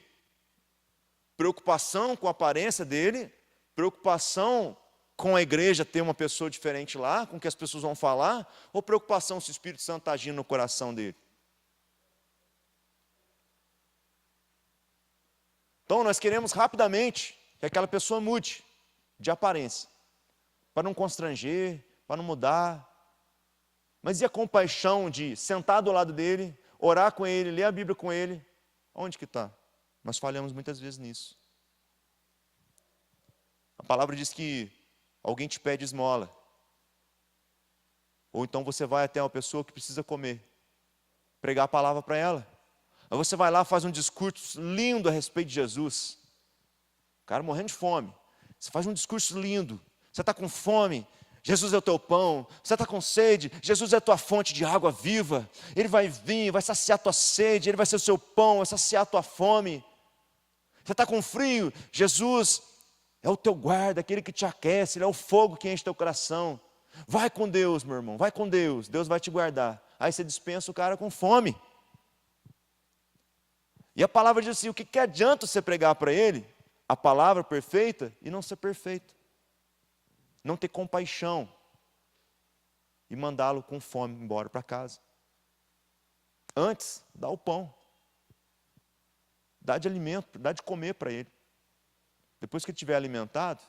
Preocupação com a aparência dele, preocupação com a igreja ter uma pessoa diferente lá, com o que as pessoas vão falar, ou preocupação se o Espírito Santo está agindo no coração dele? Então nós queremos rapidamente que aquela pessoa mude de aparência, para não constranger, para não mudar. Mas e a compaixão de sentar do lado dele, orar com ele, ler a Bíblia com ele? Onde que está? Nós falhamos muitas vezes nisso. A palavra diz que alguém te pede esmola. Ou então você vai até uma pessoa que precisa comer, pregar a palavra para ela. Aí você vai lá, faz um discurso lindo a respeito de Jesus. O cara morrendo de fome. Você faz um discurso lindo. Você está com fome. Jesus é o teu pão. Você está com sede. Jesus é a tua fonte de água viva. Ele vai vir, vai saciar a tua sede. Ele vai ser o seu pão, vai saciar a tua fome. Você está com frio. Jesus é o teu guarda, aquele que te aquece. Ele é o fogo que enche teu coração. Vai com Deus, meu irmão. Vai com Deus. Deus vai te guardar. Aí você dispensa o cara com fome. E a palavra diz assim, o que adianta você pregar para ele a palavra perfeita e não ser perfeito? Não ter compaixão e mandá-lo com fome embora para casa. Antes, dá o pão. Dá de alimento, dá de comer para ele. Depois que ele estiver alimentado,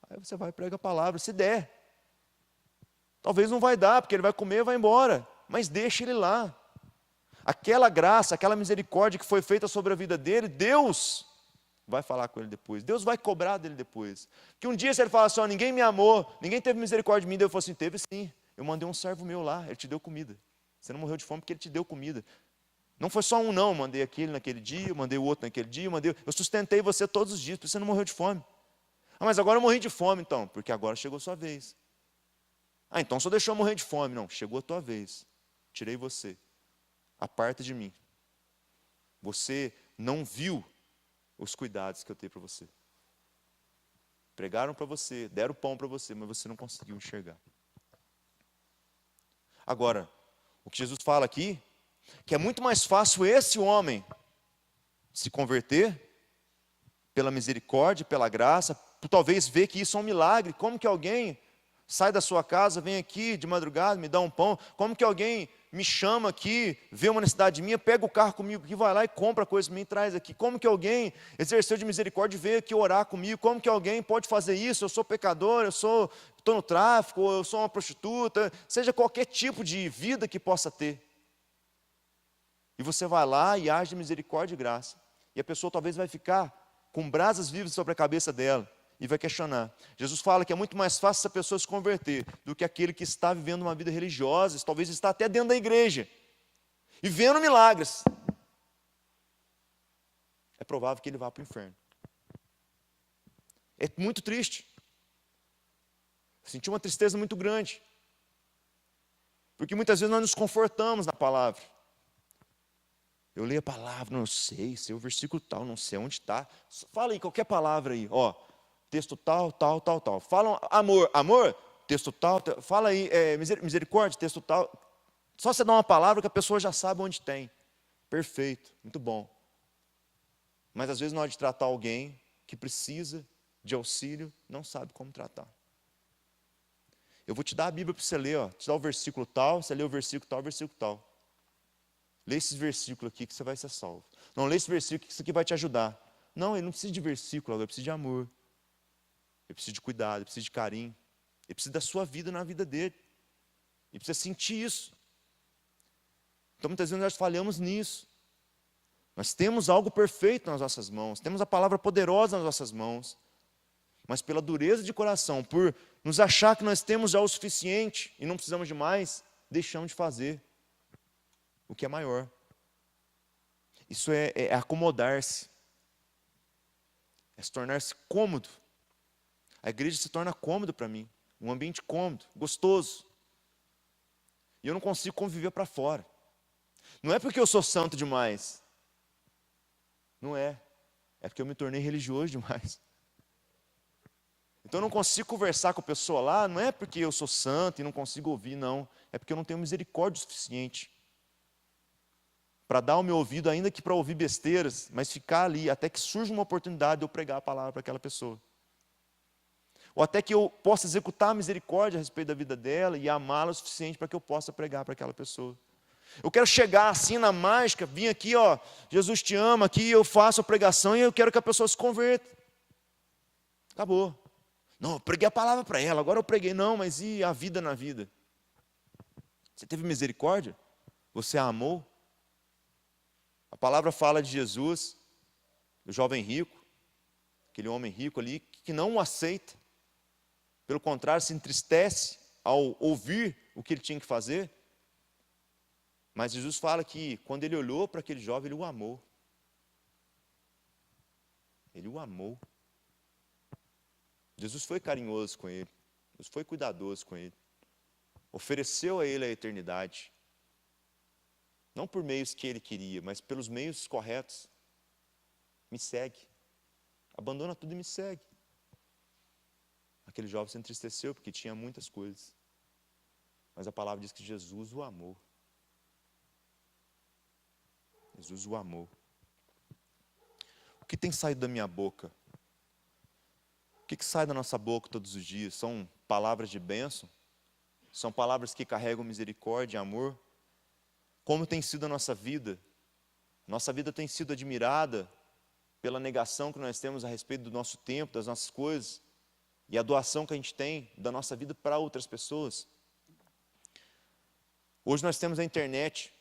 aí você vai e prega a palavra, se der. Talvez não vai dar, porque ele vai comer e vai embora. Mas deixa ele lá. Aquela graça, aquela misericórdia que foi feita sobre a vida dele, Deus vai falar com ele depois. Deus vai cobrar dele depois. Que um dia se ele falar assim, ó, ninguém me amou, ninguém teve misericórdia de mim, Deus falou assim, teve sim. Eu mandei um servo meu lá, ele te deu comida. Você não morreu de fome porque ele te deu comida. Não foi só um não, eu mandei aquele naquele dia, eu mandei o outro naquele dia, eu sustentei você todos os dias, porque você não morreu de fome. Ah, mas agora eu morri de fome então, porque agora chegou a sua vez. Ah, então só deixou eu morrer de fome. Não, chegou a tua vez. Tirei você. Aparta de mim. Você não viu os cuidados que eu tenho para você. Pregaram para você, deram pão para você, mas você não conseguiu enxergar. Agora, o que Jesus fala aqui, que é muito mais fácil esse homem se converter pela misericórdia, pela graça, por talvez ver que isso é um milagre. Como que alguém sai da sua casa, vem aqui de madrugada, me dá um pão? Como que alguém me chama aqui, vê uma necessidade minha, pega o carro comigo aqui, vai lá e compra coisa para mim e traz aqui? Como que alguém exerceu de misericórdia e veio aqui orar comigo? Como que alguém pode fazer isso? Eu sou pecador, estou no tráfico, eu sou uma prostituta, seja qualquer tipo de vida que possa ter. E você vai lá e age de misericórdia e graça. E a pessoa talvez vai ficar com brasas vivas sobre a cabeça dela e vai questionar. Jesus fala que é muito mais fácil essa pessoa se converter do que aquele que está vivendo uma vida religiosa, talvez está até dentro da igreja e vendo milagres. É provável que ele vá para o inferno. É muito triste. Senti uma tristeza muito grande. Porque muitas vezes nós nos confortamos na palavra. Eu leio a palavra, não sei, se é o versículo tal, não sei onde está. Fala aí, qualquer palavra aí, ó. Texto tal, tal, tal, tal. Falam amor, amor, texto tal, tal. Fala aí, misericórdia, texto tal. Só você dá uma palavra que a pessoa já sabe onde tem. Perfeito, muito bom. mas às vezes na hora de tratar alguém que precisa de auxílio, não sabe como tratar. Eu vou te dar a Bíblia para você ler, ó. Te dar o versículo tal, você lê o versículo tal, versículo tal. Lê esses versículos aqui que você vai ser salvo. Não, lê esse versículo que isso aqui vai te ajudar. Não, ele não precisa de versículo, ele precisa de amor. Ele precisa de cuidado, ele precisa de carinho. Ele precisa da sua vida na vida dele. Ele precisa sentir isso. Então muitas vezes nós falhamos nisso. Nós temos algo perfeito nas nossas mãos, temos a palavra poderosa nas nossas mãos, mas pela dureza de coração, por nos achar que nós temos já o suficiente e não precisamos de mais, deixamos de fazer o que é maior. Isso é acomodar-se, é se tornar-se cômodo. A igreja se torna cômodo para mim, um ambiente cômodo, gostoso. E eu não consigo conviver para fora. Não é porque eu sou santo demais. Não é. É porque eu me tornei religioso demais. Então eu não consigo conversar com a pessoa lá, não é porque eu sou santo e não consigo ouvir, não. É porque eu não tenho misericórdia o suficiente para dar o meu ouvido, ainda que para ouvir besteiras, mas ficar ali até que surja uma oportunidade de eu pregar a palavra para aquela pessoa. Ou até que eu possa executar a misericórdia a respeito da vida dela e amá-la o suficiente para que eu possa pregar para aquela pessoa. Eu quero chegar assim na mágica, vim aqui, ó, Jesus te ama, aqui eu faço a pregação e eu quero que a pessoa se converta. Acabou. Não, eu preguei a palavra para ela, agora eu preguei. Não, mas e a vida na vida? Você teve misericórdia? Você a amou? A palavra fala de Jesus, do jovem rico, aquele homem rico ali, que não o aceita. Pelo contrário, se entristece ao ouvir o que ele tinha que fazer. Mas Jesus fala que quando ele olhou para aquele jovem, ele o amou. Ele o amou. Jesus foi carinhoso com ele. Jesus foi cuidadoso com ele. Ofereceu a ele a eternidade. Não por meios que ele queria, mas pelos meios corretos. Me segue. Abandona tudo e me segue. Aquele jovem se entristeceu porque tinha muitas coisas. Mas a palavra diz que Jesus o amou. Jesus o amou. O que tem saído da minha boca? O que sai da nossa boca todos os dias? São palavras de bênção? São palavras que carregam misericórdia e amor? Como tem sido a nossa vida? Nossa vida tem sido admirada pela negação que nós temos a respeito do nosso tempo, das nossas coisas, e a doação que a gente tem da nossa vida para outras pessoas. Hoje nós temos a internet.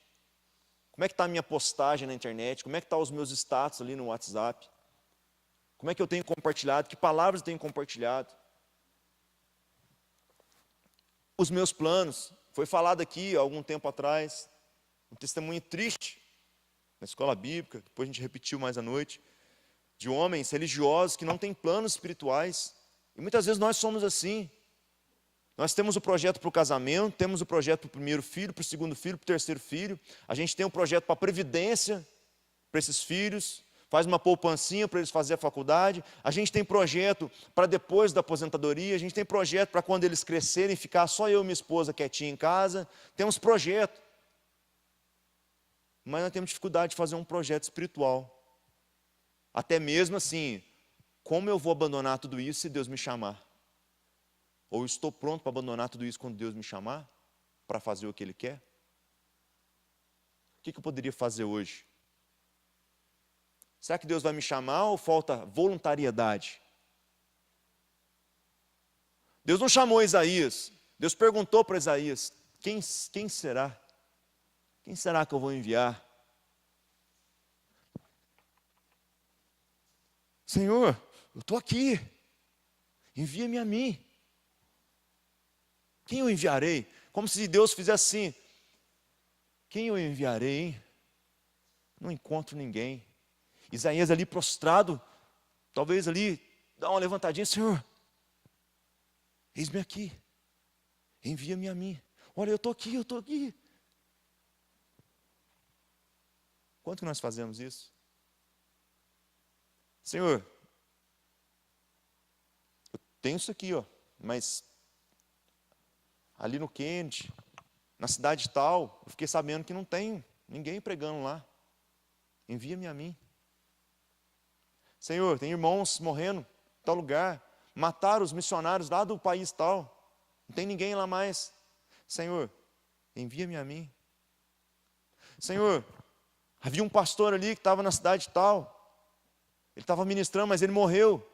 Como é que está a minha postagem na internet? Como é que estão os meus status ali no WhatsApp? Como é que eu tenho compartilhado? Que palavras eu tenho compartilhado? Os meus planos. Foi falado aqui há algum tempo atrás, um testemunho triste, na escola bíblica, depois a gente repetiu mais à noite, de homens religiosos que não têm planos espirituais. E muitas vezes nós somos assim. Nós temos o projeto para o casamento, temos o projeto para o primeiro filho, para o segundo filho, para o terceiro filho. A gente tem um projeto para a previdência, para esses filhos. Faz uma poupancinha para eles fazerem a faculdade. A gente tem projeto para depois da aposentadoria. A gente tem projeto para quando eles crescerem, ficar só eu e minha esposa quietinha em casa. Temos projeto. Mas nós temos dificuldade de fazer um projeto espiritual. Até mesmo assim, como eu vou abandonar tudo isso se Deus me chamar? Ou estou pronto para abandonar tudo isso quando Deus me chamar? Para fazer o que Ele quer? O que eu poderia fazer hoje? Será que Deus vai me chamar ou falta voluntariedade? Deus não chamou Isaías. Deus perguntou para Isaías, quem será? Quem será que eu vou enviar? Senhor, eu estou aqui. Envia-me a mim. Quem eu enviarei? Como se Deus fizesse assim. Quem eu enviarei, hein? Não encontro ninguém. Isaías ali prostrado, talvez ali, dá uma levantadinha. Senhor, eis-me aqui. Envia-me a mim. Olha, eu estou aqui, eu estou aqui. Quanto que nós fazemos isso? Senhor, eu tenho isso aqui, ó, mas ali no Kennedy, na cidade tal, eu fiquei sabendo que não tem ninguém pregando lá. Envia-me a mim. Senhor, tem irmãos morrendo em tal lugar. Mataram os missionários lá do país tal. Não tem ninguém lá mais. Senhor, envia-me a mim. Senhor, havia um pastor ali que estava na cidade tal. Ele estava ministrando, mas ele morreu.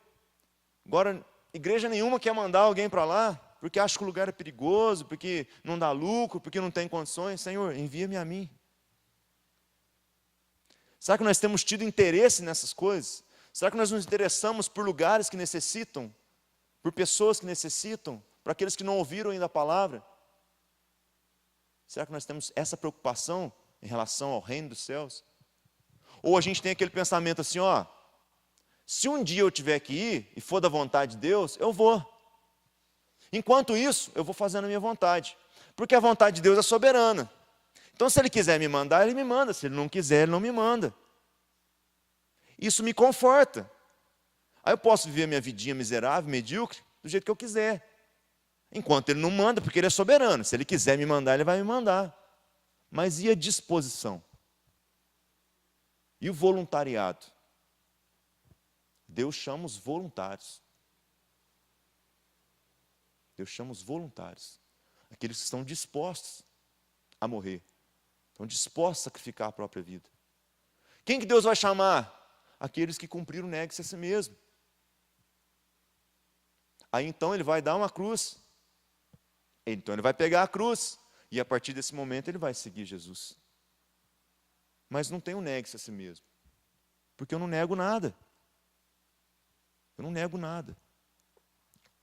Agora, igreja nenhuma quer mandar alguém para lá, porque acha que o lugar é perigoso, porque não dá lucro, porque não tem condições. Senhor, envia-me a mim. Será que nós temos tido interesse nessas coisas? Será que nós nos interessamos por lugares que necessitam? Por pessoas que necessitam? Por aqueles que não ouviram ainda a palavra? Será que nós temos essa preocupação em relação ao reino dos céus? Ou a gente tem aquele pensamento assim, ó, se um dia eu tiver que ir e for da vontade de Deus, eu vou. Enquanto isso, eu vou fazendo a minha vontade. Porque a vontade de Deus é soberana. Então, se Ele quiser me mandar, Ele me manda. Se Ele não quiser, Ele não me manda. Isso me conforta. Aí eu posso viver a minha vidinha miserável, medíocre, do jeito que eu quiser. Enquanto Ele não manda, porque Ele é soberano. Se Ele quiser me mandar, Ele vai me mandar. Mas e a disposição? E o voluntariado? Deus chama os voluntários. Deus chama os voluntários. Aqueles que estão dispostos a morrer. Estão dispostos a sacrificar a própria vida. Quem que Deus vai chamar? Aqueles que cumpriram o negue-se a si mesmo. Aí então Ele vai dar uma cruz. Então Ele vai pegar a cruz. E a partir desse momento Ele vai seguir Jesus. Mas não tem um negue-se a si mesmo. Porque eu não nego nada. Eu não nego nada.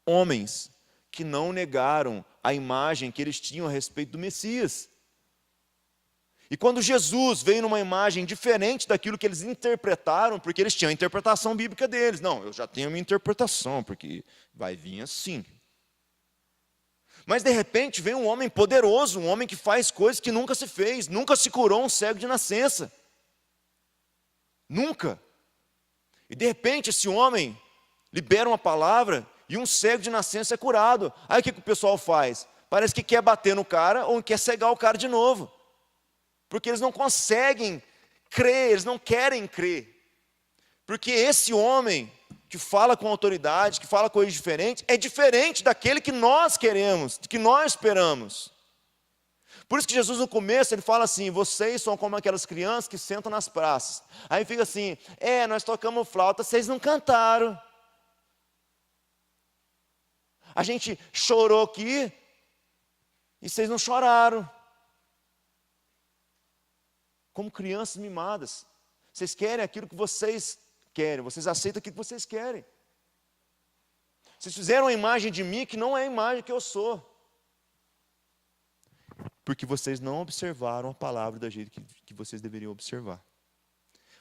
Homens que não negaram a imagem que eles tinham a respeito do Messias. E quando Jesus veio numa imagem diferente daquilo que eles interpretaram, porque eles tinham a interpretação bíblica deles. Não, eu já tenho a minha interpretação, porque vai vir assim. Mas de repente vem um homem poderoso, um homem que faz coisas que nunca se fez, nunca se curou um cego de nascença. Nunca. E de repente esse homem libera uma palavra e um cego de nascença é curado. Aí o que o pessoal faz? Parece que quer bater no cara ou quer cegar o cara de novo. Porque eles não conseguem crer, eles não querem crer. Porque esse homem que fala com autoridade, que fala coisas diferentes, é diferente daquele que nós queremos, que nós esperamos. Por isso que Jesus no começo, ele fala assim, vocês são como aquelas crianças que sentam nas praças. Aí fica assim, nós tocamos flauta, vocês não cantaram. A gente chorou aqui e vocês não choraram. Como crianças mimadas. Vocês querem aquilo que vocês querem. Vocês aceitam aquilo que vocês querem. Vocês fizeram uma imagem de mim que não é a imagem que eu sou. Porque vocês não observaram a palavra do jeito que vocês deveriam observar.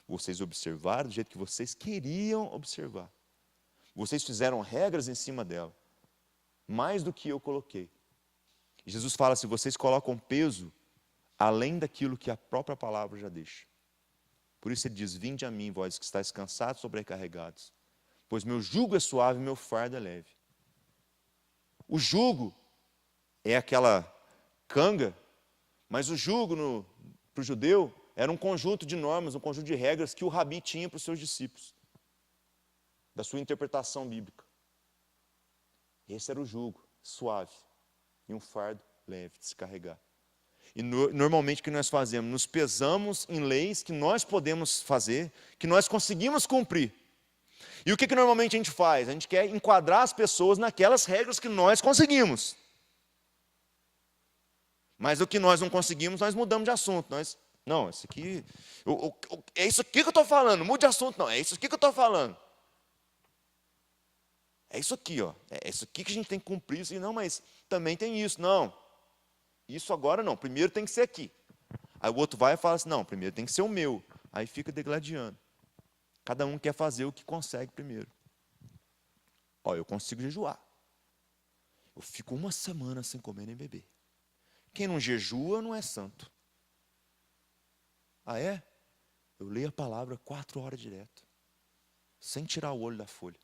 Vocês observaram do jeito que vocês queriam observar. Vocês fizeram regras em cima dela. Mais do que eu coloquei. E Jesus fala assim, vocês colocam peso além daquilo que a própria palavra já deixa. Por isso ele diz, vinde a mim, vós que estáis cansados e sobrecarregados, pois meu jugo é suave e meu fardo é leve. O jugo é aquela canga, mas o jugo para o judeu era um conjunto de normas, um conjunto de regras que o rabi tinha para os seus discípulos, da sua interpretação bíblica. Esse era o jugo, suave, e um fardo leve de se carregar. E normalmente o que nós fazemos? Nos pesamos em leis que nós podemos fazer, que nós conseguimos cumprir. E o que normalmente a gente faz? A gente quer enquadrar as pessoas naquelas regras que nós conseguimos. Mas o que nós não conseguimos, nós mudamos de assunto. Não, isso aqui, é isso aqui que eu estou falando, mude de assunto não, é isso aqui que eu estou falando. É isso aqui, ó. É isso aqui que a gente tem que cumprir. Isso. Não, mas também tem isso. Não. Isso agora não. Primeiro tem que ser aqui. Aí o outro vai e fala assim, não, primeiro tem que ser o meu. Aí fica degladiando. Cada um quer fazer o que consegue primeiro. Ó, eu consigo jejuar. Eu fico uma semana sem comer nem beber. Quem não jejua não é santo. Ah, é? Eu leio a palavra 4 horas direto. Sem tirar o olho da folha.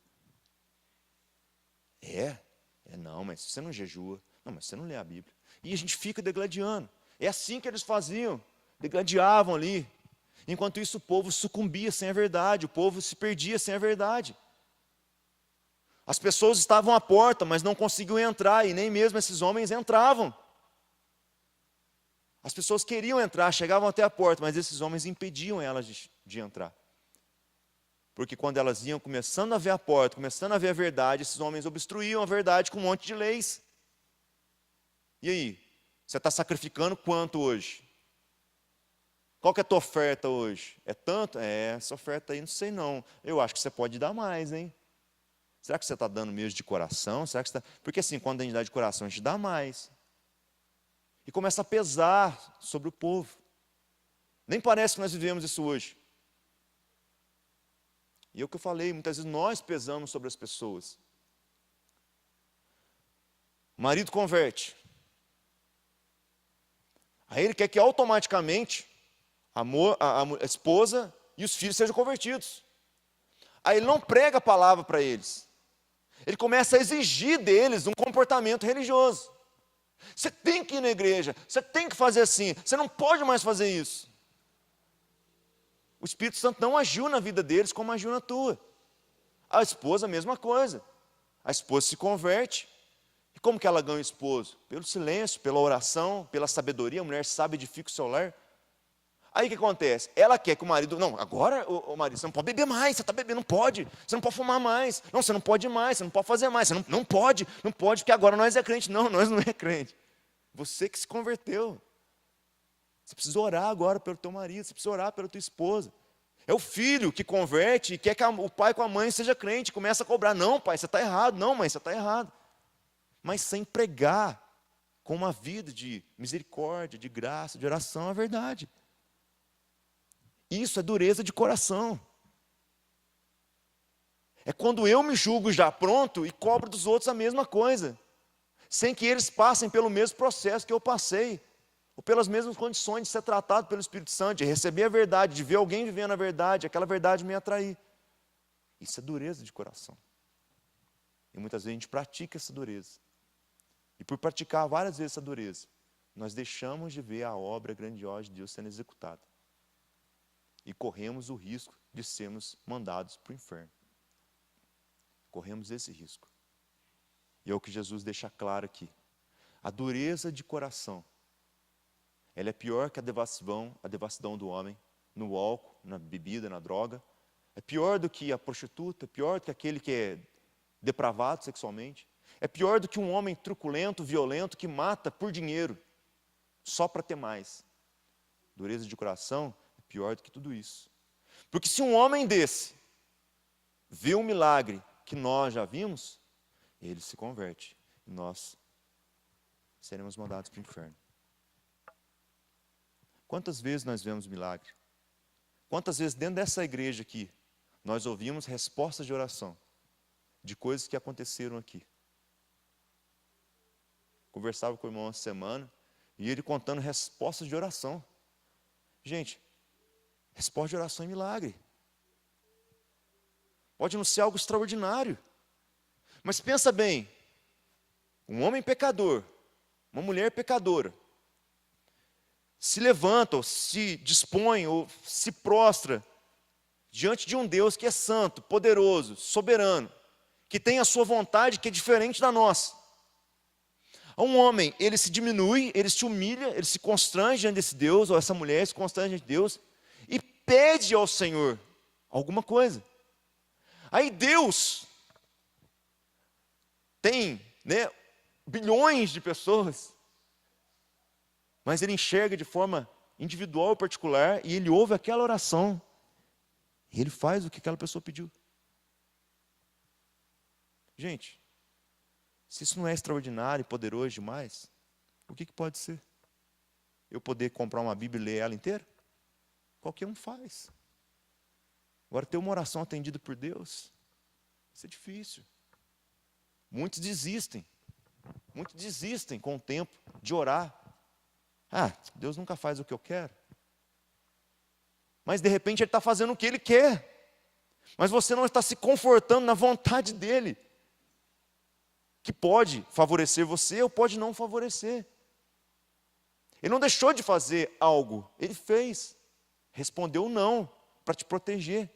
Não, mas você não jejua. Não, mas você não lê a Bíblia. E a gente fica degladiando. É assim que eles faziam. Degladiavam ali. Enquanto isso, o povo sucumbia sem a verdade, o povo se perdia sem a verdade. As pessoas estavam à porta, mas não conseguiam entrar, e nem mesmo esses homens entravam. As pessoas queriam entrar, chegavam até a porta, mas esses homens impediam elas de entrar. Porque quando elas iam começando a ver a porta, começando a ver a verdade, esses homens obstruíam a verdade com um monte de leis. E aí? Você está sacrificando quanto hoje? Qual que é a tua oferta hoje? É tanto? Essa oferta aí não sei não. Eu acho que você pode dar mais, hein? Será que você está dando mesmo de coração? Será que você tá... Porque assim, quando a gente dá de coração, a gente dá mais. E começa a pesar sobre o povo. Nem parece que nós vivemos isso hoje. E é o que eu falei, muitas vezes nós pesamos sobre as pessoas. O marido converte. Aí ele quer que automaticamente a esposa e os filhos sejam convertidos. Aí ele não prega a palavra para eles. Ele começa a exigir deles um comportamento religioso. Você tem que ir na igreja, você tem que fazer assim, você não pode mais fazer isso. O Espírito Santo não agiu na vida deles como agiu na tua. A esposa, a mesma coisa. A esposa se converte. E como que ela ganha o esposo? Pelo silêncio, pela oração, pela sabedoria. A mulher sabe, edifica o seu lar. Aí o que acontece? Ela quer que o marido... Não, agora, o marido, você não pode beber mais, você está bebendo, não pode. Você não pode fumar mais. Não, você não pode ir mais, você não pode fazer mais. Você não pode, porque agora nós é crente. Não, nós não é crente. Você que se converteu. Você precisa orar agora pelo teu marido, você precisa orar pela tua esposa. É o filho que converte e quer que o pai com a mãe seja crente, começa a cobrar. Não, pai, você está errado. Não, mãe, você está errado. Mas sem pregar com uma vida de misericórdia, de graça, de oração, a verdade. Isso é dureza de coração. É quando eu me julgo já pronto e cobro dos outros a mesma coisa, sem que eles passem pelo mesmo processo que eu passei, ou pelas mesmas condições de ser tratado pelo Espírito Santo, de receber a verdade, de ver alguém vivendo a verdade, aquela verdade me atrair. Isso é dureza de coração. E muitas vezes a gente pratica essa dureza. E por praticar várias vezes essa dureza, nós deixamos de ver a obra grandiosa de Deus sendo executada. E corremos o risco de sermos mandados para o inferno. Corremos esse risco. E é o que Jesus deixa claro aqui. A dureza de coração, ela é pior que a devassidão do homem, no álcool, na bebida, na droga. É pior do que a prostituta, é pior do que aquele que é depravado sexualmente. É pior do que um homem truculento, violento, que mata por dinheiro, só para ter mais. Dureza de coração é pior do que tudo isso. Porque se um homem desse vê um milagre que nós já vimos, ele se converte. E nós seremos mandados para o inferno. Quantas vezes nós vemos milagre? Quantas vezes dentro dessa igreja aqui, nós ouvimos respostas de oração, de coisas que aconteceram aqui. Conversava com o irmão essa semana, e ele contando respostas de oração. Gente, resposta de oração é milagre. Pode não ser algo extraordinário. Mas pensa bem, um homem pecador, uma mulher pecadora, se levanta, ou se dispõe, ou se prostra diante de um Deus que é santo, poderoso, soberano, que tem a sua vontade que é diferente da nossa. Um homem, ele se diminui, ele se humilha, ele se constrange diante desse Deus, ou essa mulher se constrange diante de Deus, e pede ao Senhor alguma coisa. Aí Deus tem, bilhões de pessoas, mas ele enxerga de forma individual e particular, e ele ouve aquela oração, e ele faz o que aquela pessoa pediu. Gente, se isso não é extraordinário e poderoso demais, o que pode ser? Eu poder comprar uma Bíblia e ler ela inteira? Qualquer um faz. Agora, ter uma oração atendida por Deus, isso é difícil. Muitos desistem com o tempo de orar. Deus nunca faz o que eu quero. Mas de repente Ele está fazendo o que Ele quer. Mas você não está se confortando na vontade dEle, que pode favorecer você ou pode não favorecer. Ele não deixou de fazer algo, Ele fez. respondeu não para te proteger.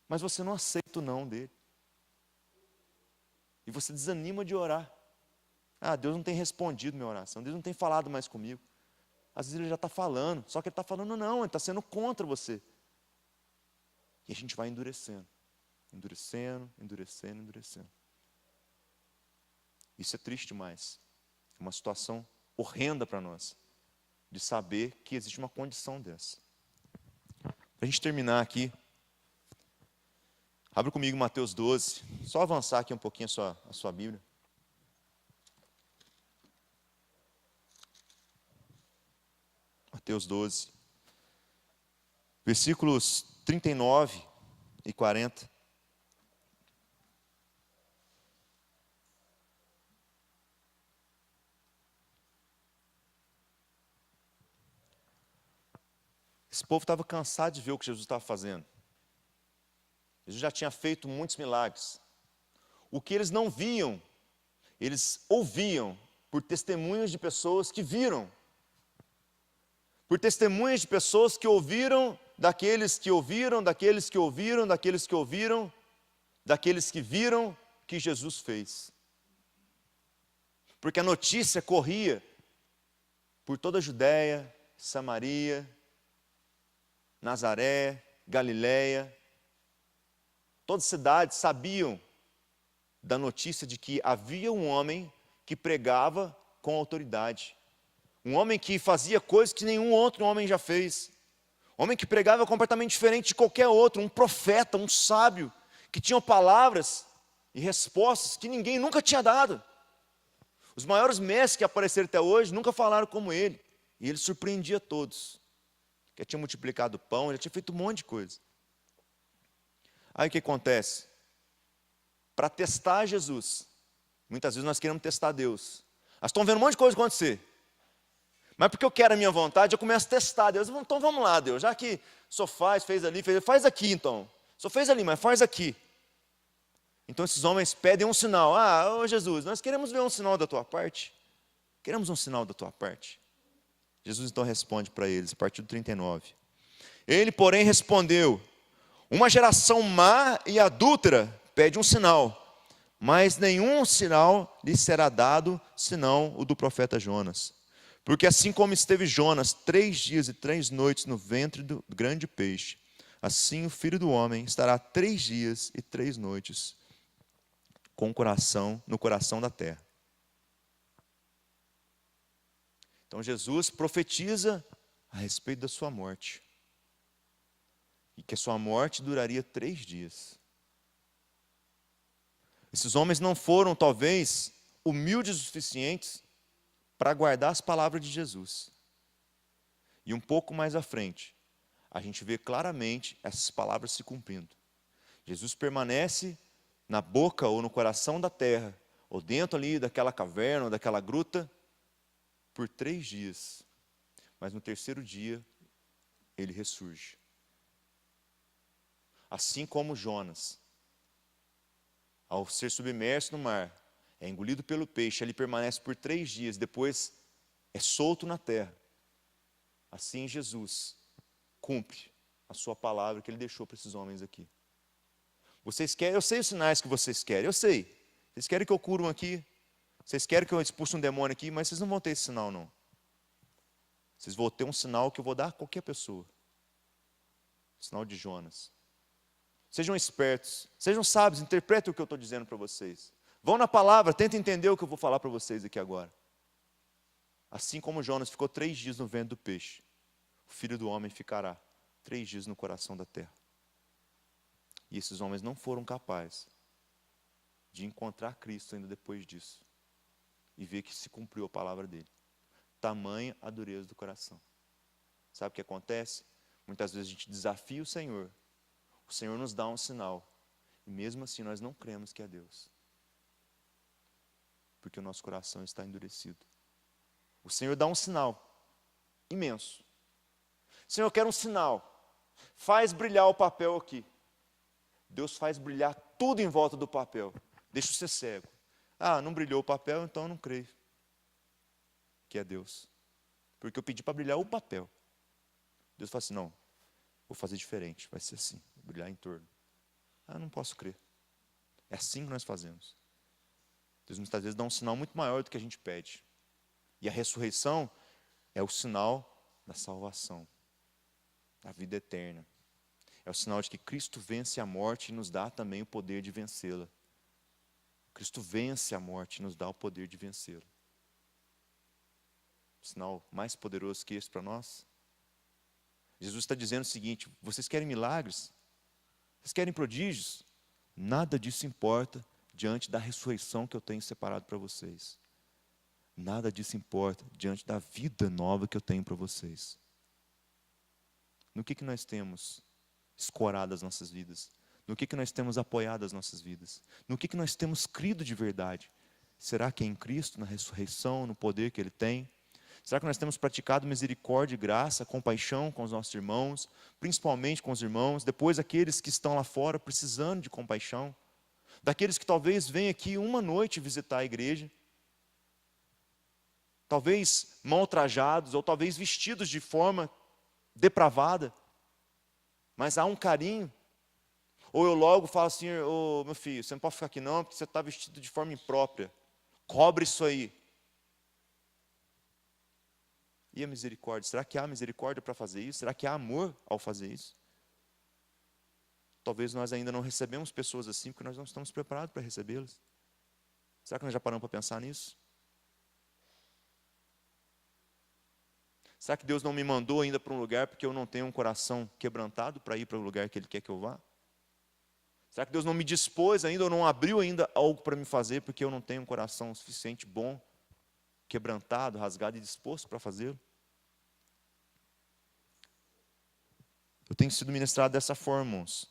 Mas você não aceita o não dele. E você desanima de orar. Ah, Deus não tem respondido minha oração, Deus não tem falado mais comigo. Às vezes ele já está falando, só que ele está falando não, ele está sendo contra você. E a gente vai endurecendo, endurecendo, endurecendo, endurecendo. Isso é triste demais. É uma situação horrenda para nós, de saber que existe uma condição dessa. Para a gente terminar aqui, abre comigo Mateus 12, só avançar aqui um pouquinho a sua Bíblia. Mateus 12, versículos 39 e 40. Esse povo estava cansado de ver o que Jesus estava fazendo. Jesus já tinha feito muitos milagres. O que eles não viam, eles ouviam por testemunhos de pessoas que viram. Por testemunhas de pessoas que ouviram, daqueles que ouviram, daqueles que ouviram, daqueles que ouviram, daqueles que viram que Jesus fez. Porque a notícia corria por toda a Judéia, Samaria, Nazaré, Galiléia. Todas as cidades sabiam da notícia de que havia um homem que pregava com autoridade. Um homem que fazia coisas que nenhum outro homem já fez. Um homem que pregava completamente diferente de qualquer outro. Um profeta, um sábio, que tinha palavras e respostas que ninguém nunca tinha dado. Os maiores mestres que apareceram até hoje nunca falaram como ele. E ele surpreendia todos. Ele tinha multiplicado o pão, ele tinha feito um monte de coisa. Aí o que acontece? Para testar Jesus, muitas vezes nós queremos testar Deus. Nós estamos vendo um monte de coisa acontecer. Mas porque eu quero a minha vontade, eu começo a testar Deus. Então vamos lá, Deus, já que o senhor fez ali, faz aqui então. O senhor fez ali, mas faz aqui. Então esses homens pedem um sinal. Ah, ô Jesus, nós queremos ver um sinal da tua parte. Queremos um sinal da tua parte. Jesus então responde para eles, a partir do 39. Ele, porém, respondeu: uma geração má e adúltera pede um sinal, mas nenhum sinal lhe será dado, senão o do profeta Jonas. Porque assim como esteve Jonas 3 dias e 3 noites no ventre do grande peixe, assim o Filho do Homem estará 3 dias e 3 noites no coração da terra. Então Jesus profetiza a respeito da sua morte. E que a sua morte duraria 3 dias. Esses homens não foram, talvez, humildes o suficientes para guardar as palavras de Jesus. E um pouco mais à frente, a gente vê claramente essas palavras se cumprindo. Jesus permanece na boca ou no coração da terra, ou dentro ali daquela caverna, ou daquela gruta, por 3 dias. Mas no 3º dia, ele ressurge. Assim como Jonas, ao ser submerso no mar, é engolido pelo peixe, ele permanece por 3 dias, depois é solto na terra. Assim Jesus cumpre a sua palavra que ele deixou para esses homens aqui. Vocês querem, eu sei os sinais que vocês querem, eu sei. Vocês querem que eu cure um aqui, vocês querem que eu expulse um demônio aqui, mas vocês não vão ter esse sinal não. Vocês vão ter um sinal que eu vou dar a qualquer pessoa. O sinal de Jonas. Sejam espertos, sejam sábios, interpretem o que eu estou dizendo para vocês. Vão na palavra, tentem entender o que eu vou falar para vocês aqui agora. Assim como Jonas ficou 3 dias no ventre do peixe, o Filho do Homem ficará 3 dias no coração da terra. E esses homens não foram capazes de encontrar Cristo ainda depois disso. E ver que se cumpriu a palavra dele. Tamanha a dureza do coração. Sabe o que acontece? Muitas vezes a gente desafia o Senhor nos dá um sinal, e mesmo assim nós não cremos que é Deus, porque o nosso coração está endurecido. O Senhor dá um sinal imenso. Senhor, eu quero um sinal, faz brilhar o papel aqui. Deus faz brilhar tudo em volta do papel, deixa você cego. Ah, não brilhou o papel, então eu não creio que é Deus, porque eu pedi para brilhar o papel. Deus fala assim, não, vou fazer diferente, vai ser assim, vou brilhar em torno. Ah, não posso crer. É assim que nós fazemos. Deus muitas vezes dá um sinal muito maior do que a gente pede. E a ressurreição é o sinal da salvação, da vida eterna. É o sinal de que Cristo vence a morte e nos dá também o poder de vencê-la. Cristo vence a morte e nos dá o poder de vencê-la. Sinal mais poderoso que esse para nós? Jesus está dizendo o seguinte, vocês querem milagres? Vocês querem prodígios? Nada disso importa diante da ressurreição que eu tenho separado para vocês. Nada disso importa diante da vida nova que eu tenho para vocês. No que nós temos escorado as nossas vidas? No que nós temos apoiado as nossas vidas? No que nós temos crido de verdade? Será que é em Cristo, na ressurreição, no poder que Ele tem? Será que nós temos praticado misericórdia e graça, compaixão com os nossos irmãos, principalmente com os irmãos, depois aqueles que estão lá fora precisando de compaixão, daqueles que talvez venham aqui uma noite visitar a igreja, talvez mal trajados, ou talvez vestidos de forma depravada, mas há um carinho. Ou eu logo falo assim, ô meu filho, você não pode ficar aqui não, porque você está vestido de forma imprópria, cobre isso aí. E a misericórdia? Será que há misericórdia para fazer isso? Será que há amor ao fazer isso? Talvez nós ainda não recebemos pessoas assim, porque nós não estamos preparados para recebê-las. Será que nós já paramos para pensar nisso? Será que Deus não me mandou ainda para um lugar porque eu não tenho um coração quebrantado para ir para o lugar que Ele quer que eu vá? Será que Deus não me dispôs ainda, ou não abriu ainda algo para me fazer porque eu não tenho um coração suficiente bom, quebrantado, rasgado e disposto para fazê-lo? Eu tenho sido ministrado dessa forma, irmãos,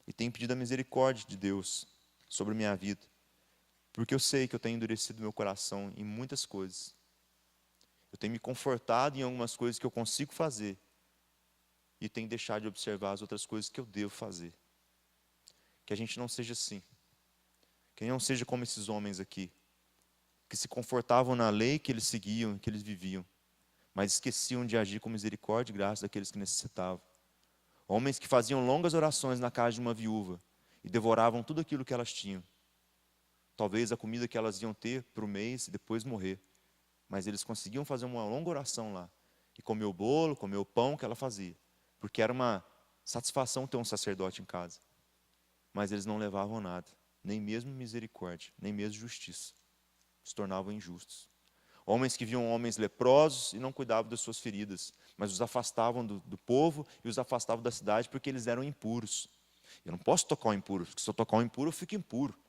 e tenho pedido a misericórdia de Deus sobre a minha vida, porque eu sei que eu tenho endurecido meu coração em muitas coisas. Eu tenho me confortado em algumas coisas que eu consigo fazer e tenho deixado de observar as outras coisas que eu devo fazer. Que a gente não seja assim. Que não seja como esses homens aqui, que se confortavam na lei que eles seguiam, que eles viviam, mas esqueciam de agir com misericórdia e graça daqueles que necessitavam. Homens que faziam longas orações na casa de uma viúva e devoravam tudo aquilo que elas tinham. Talvez a comida que elas iam ter para o mês e depois morrer. Mas eles conseguiam fazer uma longa oração lá. E comer o bolo, comer o pão que ela fazia. Porque era uma satisfação ter um sacerdote em casa. Mas eles não levavam nada. Nem mesmo misericórdia, nem mesmo justiça. Se tornavam injustos. Homens que viam homens leprosos e não cuidavam das suas feridas, mas os afastavam do povo e os afastavam da cidade porque eles eram impuros. Eu não posso tocar o impuro, porque se eu tocar o impuro, eu fico impuro.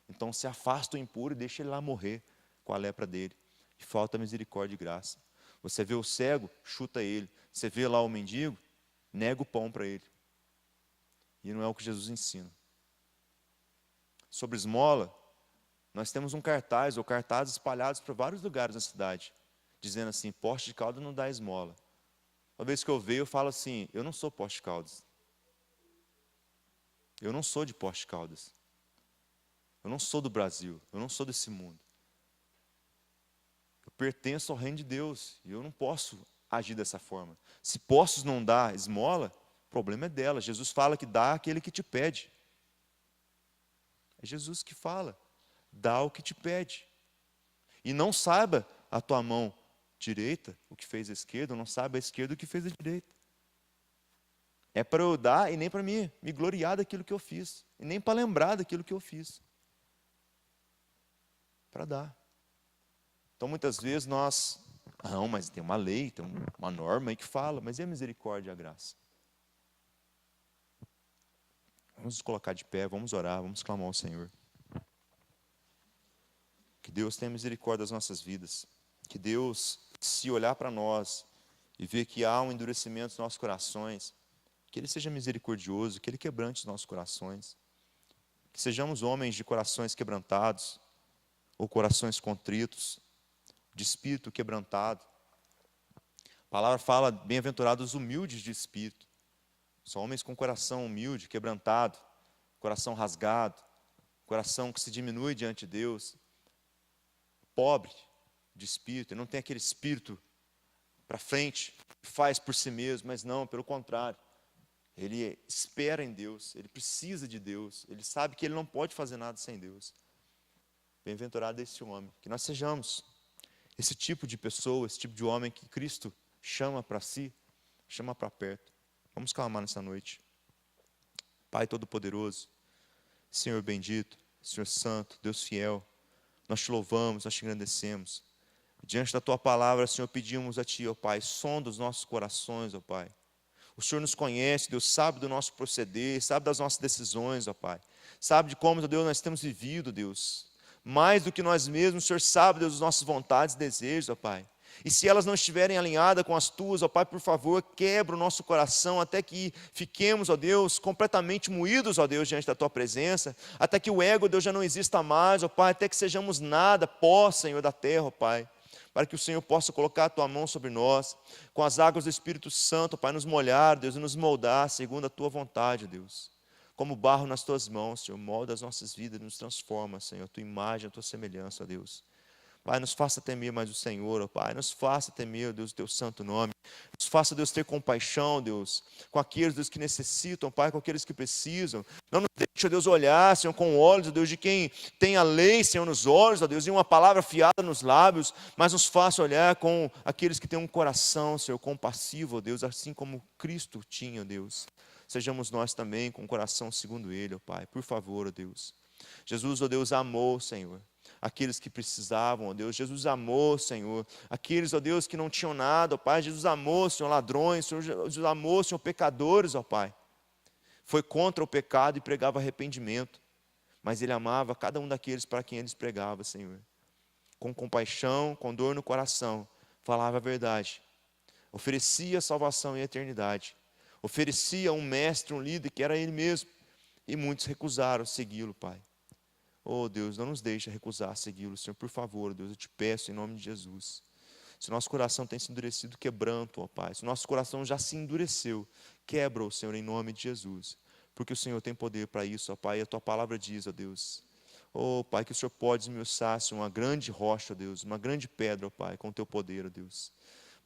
Então se afasta o impuro e deixa ele lá morrer com a lepra dele. E falta misericórdia e graça. Você vê o cego, chuta ele. Você vê lá o mendigo, nega o pão para ele. E não é o que Jesus ensina. Sobre esmola, nós temos um cartaz, ou cartazes espalhados para vários lugares da cidade, dizendo assim, Poste de Caldas não dá esmola. Uma vez que eu vejo, eu falo assim, eu não sou Poste de Caldas. Eu não sou de Poste de Caldas. Eu não sou do Brasil, eu não sou desse mundo. Eu pertenço ao reino de Deus, e eu não posso agir dessa forma. Se Postos não dá esmola, o problema é dela. Jesus fala que dá aquele que te pede. É Jesus que fala. Dá o que te pede. E não saiba a tua mão direita o que fez a esquerda, ou não saiba a esquerda o que fez a direita. É para eu dar e nem para me gloriar daquilo que eu fiz. E nem para lembrar daquilo que eu fiz. Para dar. Então muitas vezes nós, não, mas tem uma lei, tem uma norma aí que fala, mas e a misericórdia e a graça? Vamos nos colocar de pé, vamos orar, vamos clamar ao Senhor. Que Deus tenha misericórdia das nossas vidas. Que Deus, se olhar para nós e ver que há um endurecimento nos nossos corações, que Ele seja misericordioso, que Ele quebrante os nossos corações. Que sejamos homens de corações quebrantados, ou corações contritos, de espírito quebrantado. A palavra fala, bem-aventurados os humildes de espírito. São homens com coração humilde, quebrantado, coração rasgado, coração que se diminui diante de Deus, pobre de espírito, não tem aquele espírito para frente, faz por si mesmo, mas não, pelo contrário. Ele espera em Deus, ele precisa de Deus, ele sabe que ele não pode fazer nada sem Deus. Bem-aventurado é esse homem, que nós sejamos esse tipo de pessoa, esse tipo de homem que Cristo chama para si, chama para perto. Vamos clamar nessa noite. Pai Todo-Poderoso, Senhor bendito, Senhor santo, Deus fiel, nós te louvamos, nós te engrandecemos. Diante da tua palavra, Senhor, pedimos a ti, ó Pai, sonda os nossos corações, ó Pai. O Senhor nos conhece, Deus, sabe do nosso proceder, sabe das nossas decisões, ó Pai. Sabe de como, Deus, nós temos vivido, Deus. Mais do que nós mesmos, o Senhor sabe, Deus, das nossas vontades e desejos, ó Pai. E se elas não estiverem alinhadas com as tuas, ó Pai, por favor, quebra o nosso coração até que fiquemos, ó Deus, completamente moídos, ó Deus, diante da tua presença. Até que o ego, Deus, já não exista mais, ó Pai. Até que sejamos nada, pó, Senhor, da terra, ó Pai. Para que o Senhor possa colocar a tua mão sobre nós, com as águas do Espírito Santo, Pai, nos molhar, Deus, e nos moldar segundo a tua vontade, Deus. Como barro nas tuas mãos, Senhor, molda as nossas vidas, nos transforma, Senhor, a tua imagem, a tua semelhança, ó Deus. Pai, nos faça temer mais o Senhor, ó Pai, nos faça temer, ó Deus, o teu santo nome. Nos faça, Deus, ter compaixão, Deus, com aqueles, Deus, que necessitam, Pai, com aqueles que precisam. Não nos deixe, ó Deus, olhar, Senhor, com olhos, ó Deus, de quem tem a lei, Senhor, nos olhos, ó Deus, e uma palavra afiada nos lábios, mas nos faça olhar com aqueles que têm um coração, Senhor, compassivo, ó Deus, assim como Cristo tinha, ó Deus. Sejamos nós também com o coração segundo Ele, ó Pai, por favor, ó Deus. Jesus, ó Deus, amou, Senhor, aqueles que precisavam, ó Deus. Jesus amou, Senhor, aqueles, ó Deus, que não tinham nada, ó Pai. Jesus amou, Senhor, ladrões. Jesus amou, Senhor, pecadores, ó Pai. Foi contra o pecado e pregava arrependimento, mas Ele amava cada um daqueles para quem Ele pregava, Senhor. Com compaixão, com dor no coração, falava a verdade, oferecia salvação e eternidade, oferecia um mestre, um líder que era Ele mesmo, e muitos recusaram segui-lo, Pai. Oh Deus, não nos deixe recusar segui-lo, Senhor, por favor, Deus, eu te peço em nome de Jesus. Se nosso coração tem se endurecido, quebranto, ó Pai. Se nosso coração já se endureceu, quebra-o, Senhor, em nome de Jesus. Porque o Senhor tem poder para isso, ó Pai, e a tua palavra diz, ó Deus. Oh Pai, que o Senhor pode esmiuçar, Senhor, uma grande rocha, ó Deus, uma grande pedra, ó Pai, com o teu poder, ó Deus.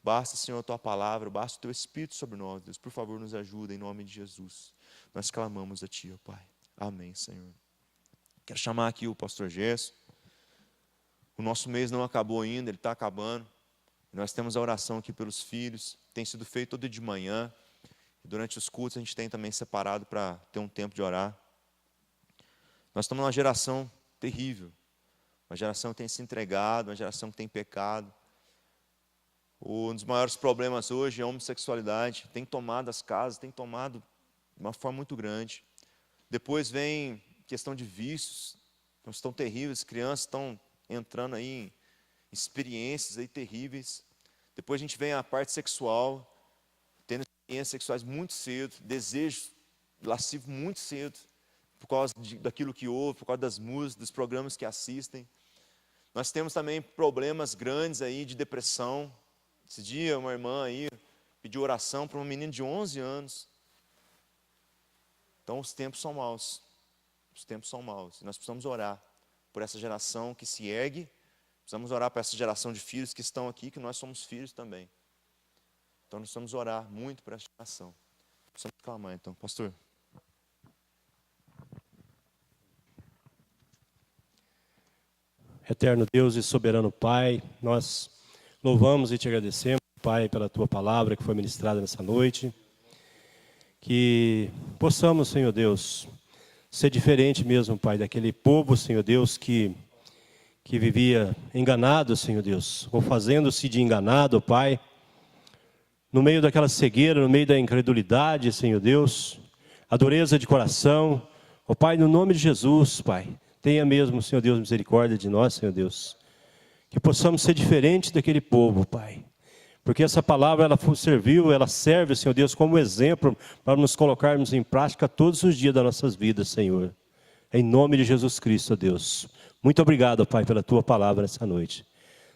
Basta, Senhor, a tua palavra, basta o teu Espírito sobre nós, Deus. Por favor, nos ajuda em nome de Jesus. Nós clamamos a ti, ó Pai. Amém, Senhor. Quero chamar aqui o pastor Gerson. O nosso mês não acabou ainda, ele está acabando. Nós temos a oração aqui pelos filhos, tem sido feito todo dia de manhã. Durante os cultos a gente tem também separado para ter um tempo de orar. Nós estamos numa geração terrível. Uma geração que tem se entregado, uma geração que tem pecado. Um dos maiores problemas hoje é a homossexualidade. Tem tomado as casas, tem tomado de uma forma muito grande. Depois vem questão de vícios, estão terríveis, crianças estão entrando aí em experiências aí terríveis. Depois a gente vem a parte sexual, tendo experiências sexuais muito cedo, desejo lascivo muito cedo, por causa daquilo que ouve, por causa das músicas, dos programas que assistem. Nós temos também problemas grandes aí de depressão. Esse dia uma irmã aí pediu oração para uma menina de 11 anos. Então os tempos são maus. Os tempos são maus. Nós precisamos orar por essa geração que se ergue. Precisamos orar por essa geração de filhos que estão aqui, que nós somos filhos também. Então nós precisamos orar muito por essa geração. Precisamos clamar então, pastor. Eterno Deus e soberano Pai, nós louvamos e te agradecemos, Pai, pela tua palavra que foi ministrada nessa noite. Que possamos, Senhor Deus, ser diferente mesmo, Pai, daquele povo, Senhor Deus, que vivia enganado, Senhor Deus, ou fazendo-se de enganado, Pai, no meio daquela cegueira, no meio da incredulidade, Senhor Deus, a dureza de coração. Ó Pai, no nome de Jesus, Pai, tenha mesmo, Senhor Deus, misericórdia de nós, Senhor Deus, que possamos ser diferentes daquele povo, Pai. Porque essa palavra, ela serve, Senhor Deus, como exemplo para nos colocarmos em prática todos os dias das nossas vidas, Senhor. Em nome de Jesus Cristo, Deus. Muito obrigado, Pai, pela tua palavra nessa noite.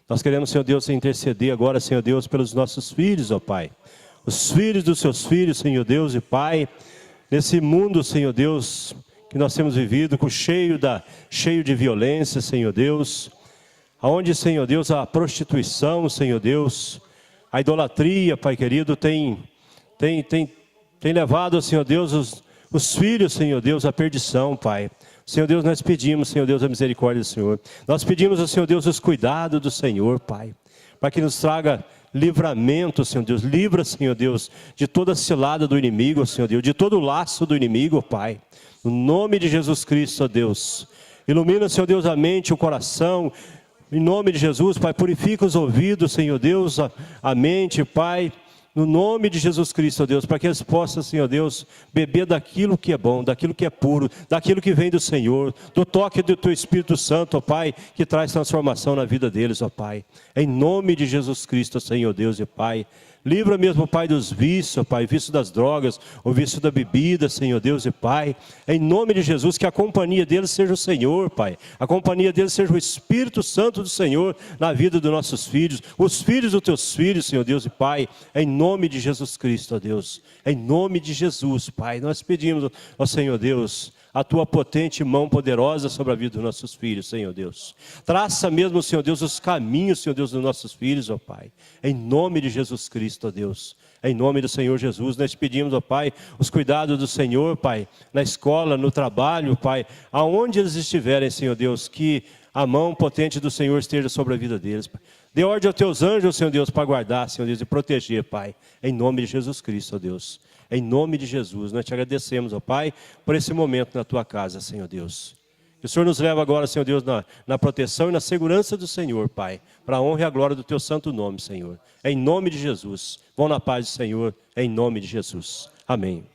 Nós queremos, Senhor Deus, interceder agora, Senhor Deus, pelos nossos filhos, ó Pai. Os filhos dos seus filhos, Senhor Deus e Pai. Nesse mundo, Senhor Deus, que nós temos vivido, cheio de violência, Senhor Deus. Aonde, Senhor Deus, a prostituição, Senhor Deus, A idolatria, Pai querido, tem levado, Senhor Deus, os filhos, Senhor Deus, à perdição, Pai. Senhor Deus, nós pedimos, Senhor Deus, a misericórdia do Senhor. Nós pedimos ao Senhor Deus os cuidados do Senhor, Pai, para que nos traga livramento, Senhor Deus. Livra, Senhor Deus, de toda cilada do inimigo, Senhor Deus, de todo laço do inimigo, Pai. No nome de Jesus Cristo, ó Deus. Ilumina, Senhor Deus, a mente, o coração. Em nome de Jesus, Pai, purifica os ouvidos, Senhor Deus, a mente, Pai. No nome de Jesus Cristo, ó Deus, para que eles possam, Senhor Deus, beber daquilo que é bom, daquilo que é puro, daquilo que vem do Senhor, do toque do Teu Espírito Santo, ó Pai, que traz transformação na vida deles, ó Pai. Em nome de Jesus Cristo, Senhor Deus e Pai. Livra mesmo, Pai, dos vícios, Pai, vício das drogas, o vício da bebida, Senhor Deus e Pai. Em nome de Jesus, que a companhia deles seja o Senhor, Pai. A companhia deles seja o Espírito Santo do Senhor na vida dos nossos filhos, os filhos dos Teus filhos, Senhor Deus e Pai. Em nome de Jesus Cristo, ó Deus. Em nome de Jesus, Pai. Nós pedimos, ó Senhor Deus, a Tua potente mão poderosa sobre a vida dos nossos filhos, Senhor Deus. Traça mesmo, Senhor Deus, os caminhos, Senhor Deus, dos nossos filhos, ó Pai. Em nome de Jesus Cristo, ó Deus. Em nome do Senhor Jesus, nós pedimos, ó Pai, os cuidados do Senhor, Pai, na escola, no trabalho, Pai, aonde eles estiverem, Senhor Deus, que a mão potente do Senhor esteja sobre a vida deles, Pai. Dê ordem aos Teus anjos, Senhor Deus, para guardar, Senhor Deus, e proteger, Pai. Em nome de Jesus Cristo, ó Deus. Em nome de Jesus, nós te agradecemos, ó Pai, por esse momento na Tua casa, Senhor Deus. Que o Senhor nos leva agora, Senhor Deus, na proteção e na segurança do Senhor, Pai, para a honra e a glória do Teu santo nome, Senhor. Em nome de Jesus. Vão na paz do Senhor, em nome de Jesus. Amém.